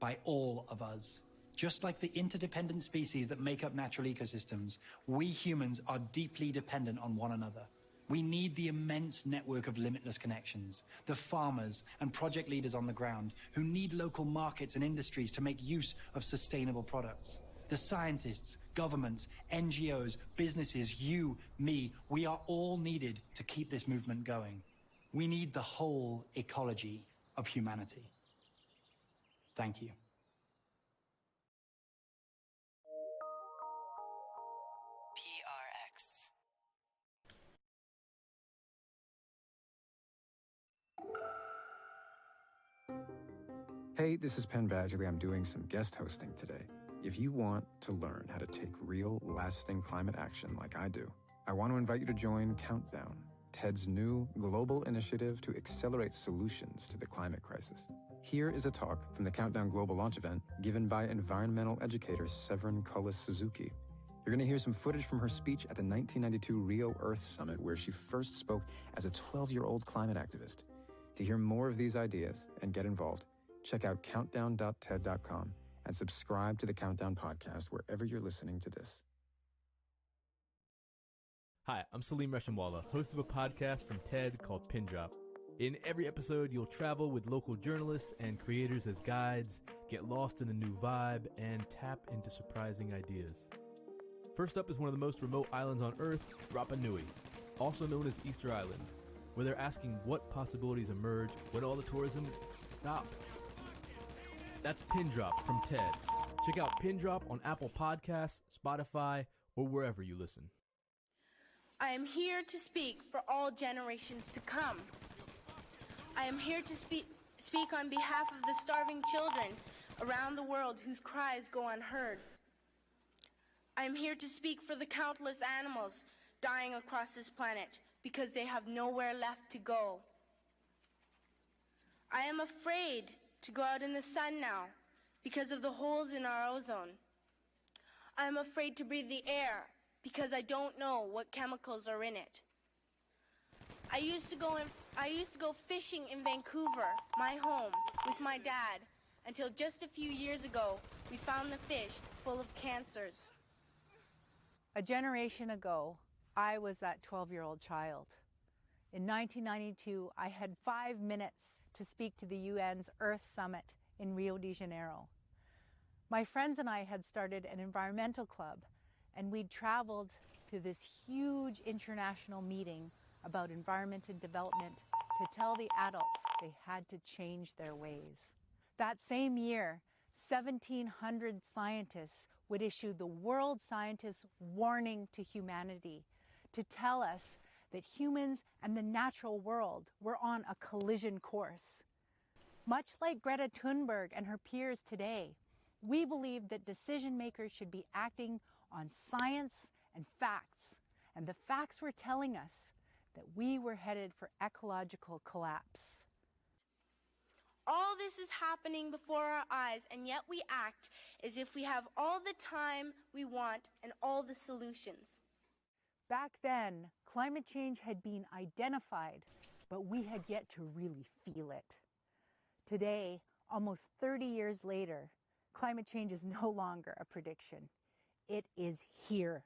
By all of us. Just like the interdependent species that make up natural ecosystems, we humans are deeply dependent on one another. We need the immense network of limitless connections, the farmers and project leaders on the ground who need local markets and industries to make use of sustainable products. The scientists, governments, NGOs, businesses, you, me, we are all needed to keep this movement going. We need the whole ecology of humanity. Thank you. PRX. Hey, this is Penn Badgley. I'm doing some guest hosting today. If you want to learn how to take real, lasting climate action like I do, I want to invite you to join Countdown, TED's new global initiative to accelerate solutions to the climate crisis. Here is a talk from the Countdown Global Launch event given by environmental educator Severin Cullis-Suzuki. You're going to hear some footage from her speech at the 1992 Rio Earth Summit, where she first spoke as a 12-year-old climate activist. To hear more of these ideas and get involved, check out countdown.ted.com and subscribe to the Countdown podcast wherever you're listening to this. Hi, I'm Salim Reshamwala, host of a podcast from TED called Pin Drop. In every episode, you'll travel with local journalists and creators as guides, get lost in a new vibe, and tap into surprising ideas. First up is one of the most remote islands on Earth, Rapa Nui, also known as Easter Island, where they're asking what possibilities emerge when all the tourism stops. That's Pin Drop from TED. Check out Pin Drop on Apple Podcasts, Spotify, or wherever you listen. I am here to speak for all generations to come. I am here to speak on behalf of the starving children around the world whose cries go unheard. I am here to speak for the countless animals dying across this planet because they have nowhere left to go. I am afraid to go out in the sun now because of the holes in our ozone. I am afraid to breathe the air because I don't know what chemicals are in it. I used to go fishing in Vancouver, my home, with my dad, until just a few years ago we found the fish full of cancers. A generation ago, I was that 12-year-old child. In 1992, I had 5 minutes to speak to the UN's Earth Summit in Rio de Janeiro. My friends and I had started an environmental club, and we'd traveled to this huge international meeting about environment and development to tell the adults they had to change their ways. That same year, 1,700 scientists would issue the World Scientists' Warning to Humanity to tell us that humans and the natural world were on a collision course. Much like Greta Thunberg and her peers today, we believe that decision makers should be acting on science and facts, and the facts were telling us that we were headed for ecological collapse. All this is happening before our eyes, and yet we act as if we have all the time we want and all the solutions. Back then, climate change had been identified, but we had yet to really feel it. Today, almost 30 years later, climate change is no longer a prediction. It is here,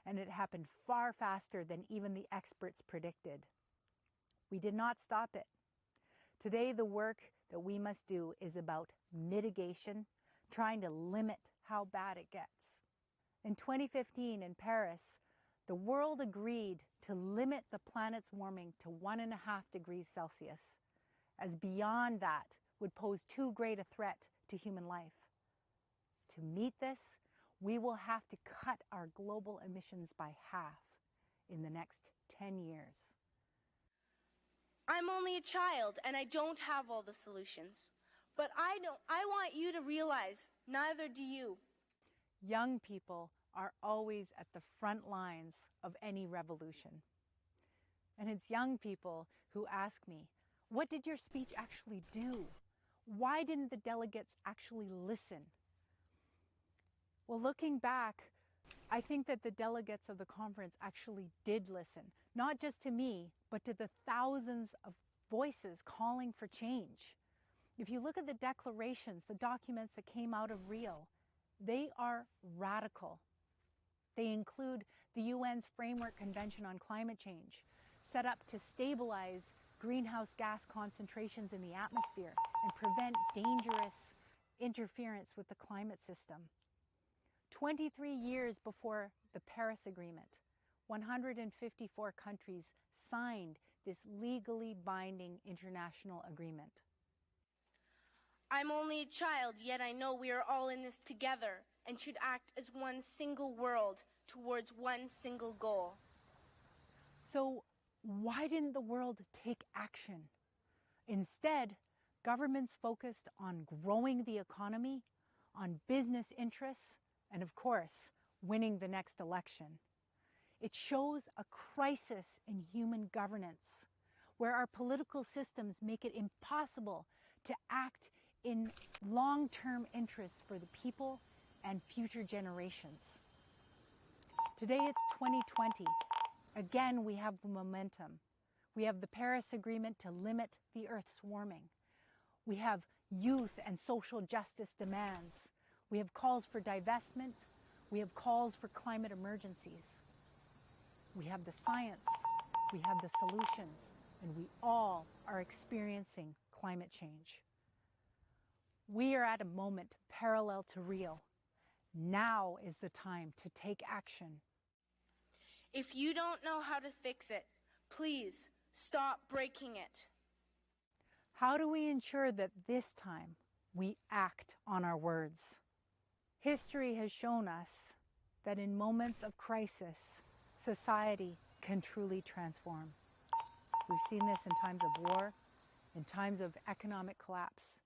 and it happened far faster than even the experts predicted. We did not stop it. Today, the work that we must do is about mitigation, trying to limit how bad it gets. In 2015 in Paris, the world agreed to limit the planet's warming to 1.5 degrees Celsius, as beyond that would pose too great a threat to human life. To meet this, we will have to cut our global emissions by half in the next 10 years. I'm only a child and I don't have all the solutions. But I want you to realize, neither do you. Young people are always at the front lines of any revolution. And it's young people who ask me, what did your speech actually do? Why didn't the delegates actually listen? Well, looking back, I think that the delegates of the conference actually did listen, not just to me, but to the thousands of voices calling for change. If you look at the declarations, the documents that came out of Rio, they are radical. They include the UN's Framework Convention on Climate Change, set up to stabilize greenhouse gas concentrations in the atmosphere and prevent dangerous interference with the climate system. 23 years before the Paris Agreement, 154 countries signed this legally binding international agreement. I'm only a child, yet I know we are all in this together and should act as one single world towards one single goal. So why didn't the world take action? Instead, governments focused on growing the economy, on business interests, and of course, winning the next election. It shows a crisis in human governance, where our political systems make it impossible to act in long-term interests for the people and future generations. Today it's 2020. Again, we have momentum. We have the Paris Agreement to limit the Earth's warming. We have youth and social justice demands. We have calls for divestment. We have calls for climate emergencies. We have the science. We have the solutions. And we all are experiencing climate change. We are at a moment parallel to Rio. Now is the time to take action. If you don't know how to fix it, please stop breaking it. How do we ensure that this time we act on our words? History has shown us that in moments of crisis, society can truly transform. We've seen this in times of war, in times of economic collapse,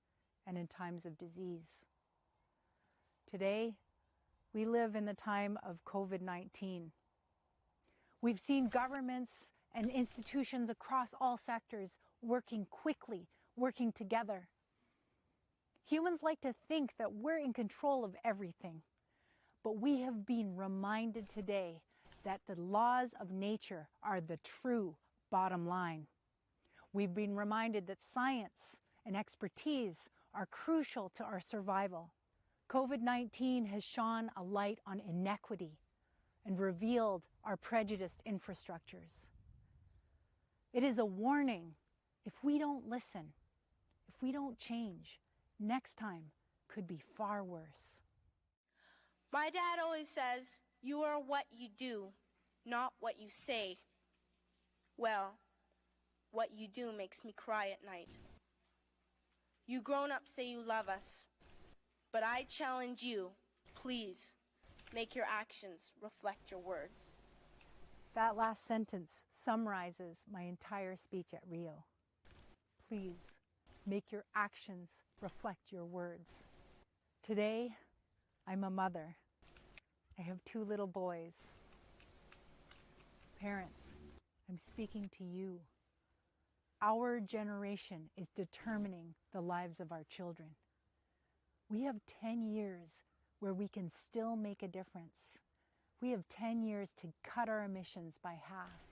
and in times of disease. Today, we live in the time of COVID-19. We've seen governments and institutions across all sectors working quickly, working together. Humans like to think that we're in control of everything, but we have been reminded today that the laws of nature are the true bottom line. We've been reminded that science and expertise are crucial to our survival. COVID-19 has shone a light on inequity and revealed our prejudiced infrastructures. It is a warning. If we don't listen, if we don't change, next time could be far worse. My dad always says, you are what you do, not what you say. Well, what you do makes me cry at night. You grown-ups say you love us, but I challenge you, please, make your actions reflect your words. That last sentence summarizes my entire speech at Rio. Please, make your actions reflect your words. Today, I'm a mother. I have 2 little boys. Parents, I'm speaking to you. Our generation is determining the lives of our children. We have 10 years where we can still make a difference. We have 10 years to cut our emissions by half.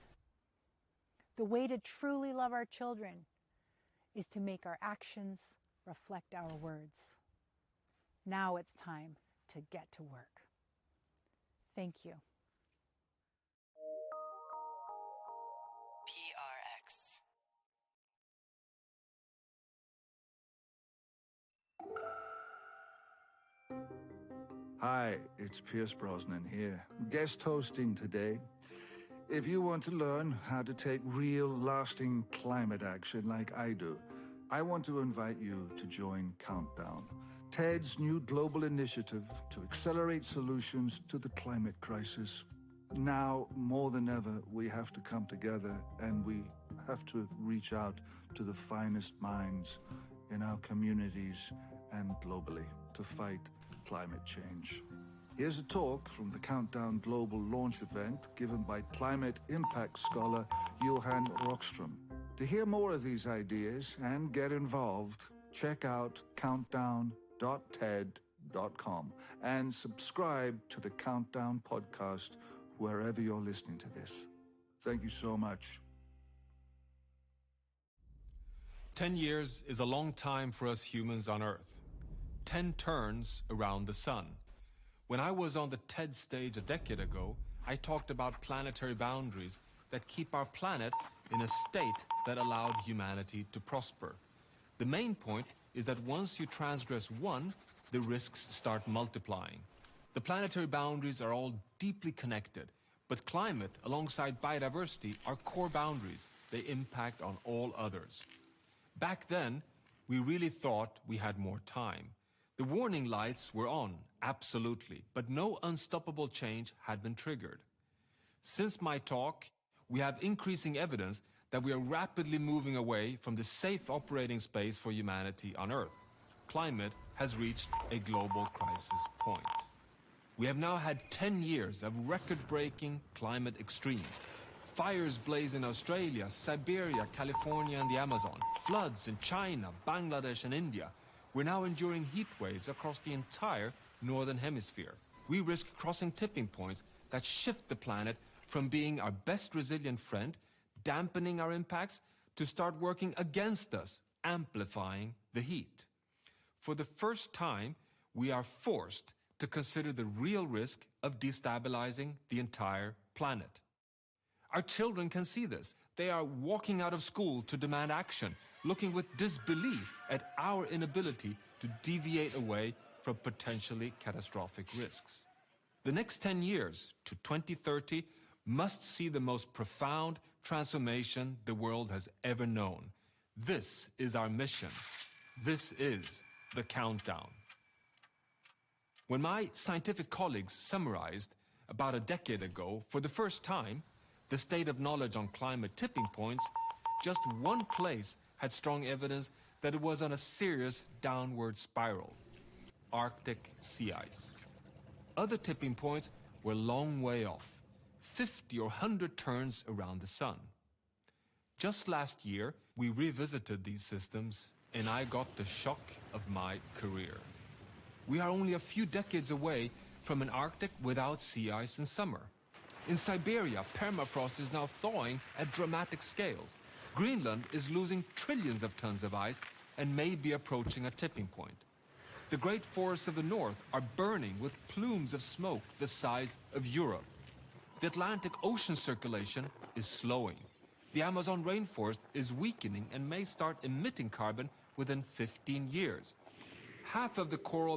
The way to truly love our children is to make our actions reflect our words. Now it's time to get to work. Thank you. PRX. Hi, it's Pierce Brosnan here, guest hosting today. If you want to learn how to take real, lasting climate action like I do, I want to invite you to join Countdown, TED's new global initiative to accelerate solutions to the climate crisis. Now, more than ever, we have to come together and we have to reach out to the finest minds in our communities and globally to fight climate change. Here's a talk from the Countdown Global launch event given by climate impact scholar Johan Rockström. To hear more of these ideas and get involved, check out countdown.ted.com and subscribe to the Countdown podcast wherever you're listening to this. Thank you so much. 10 years is a long time for us humans on Earth. 10 turns around the sun. When I was on the TED stage a decade ago, I talked about planetary boundaries that keep our planet in a state that allowed humanity to prosper. The main point is that once you transgress one, the risks start multiplying. The planetary boundaries are all deeply connected, but climate, alongside biodiversity, are core boundaries. They impact on all others. Back then, we really thought we had more time. The warning lights were on, absolutely, but no unstoppable change had been triggered. Since my talk, we have increasing evidence that we are rapidly moving away from the safe operating space for humanity on Earth. Climate has reached a global crisis point. We have now had 10 years of record-breaking climate extremes. Fires blaze in Australia, Siberia, California, and the Amazon. Floods in China, Bangladesh, and India. We're now enduring heat waves across the entire northern hemisphere. We risk crossing tipping points that shift the planet from being our best resilient friend, dampening our impacts, to start working against us, amplifying the heat. For the first time, we are forced to consider the real risk of destabilizing the entire planet. Our children can see this. They are walking out of school to demand action, looking with disbelief at our inability to deviate away from potentially catastrophic risks. The next 10 years, to 2030, must see the most profound transformation the world has ever known. This is our mission. This is the countdown. When my scientific colleagues summarized about a decade ago, for the first time, the state of knowledge on climate tipping points, just one place had strong evidence that it was on a serious downward spiral: Arctic sea ice. Other tipping points were a long way off, 50 or 100 turns around the sun. Just last year, we revisited these systems, and I got the shock of my career. We are only a few decades away from an Arctic without sea ice in summer. In Siberia, permafrost is now thawing at dramatic scales. Greenland is losing trillions of tons of ice and may be approaching a tipping point. The great forests of the north are burning with plumes of smoke the size of Europe. The Atlantic Ocean circulation is slowing. The Amazon rainforest is weakening and may start emitting carbon within 15 years. Half of the coral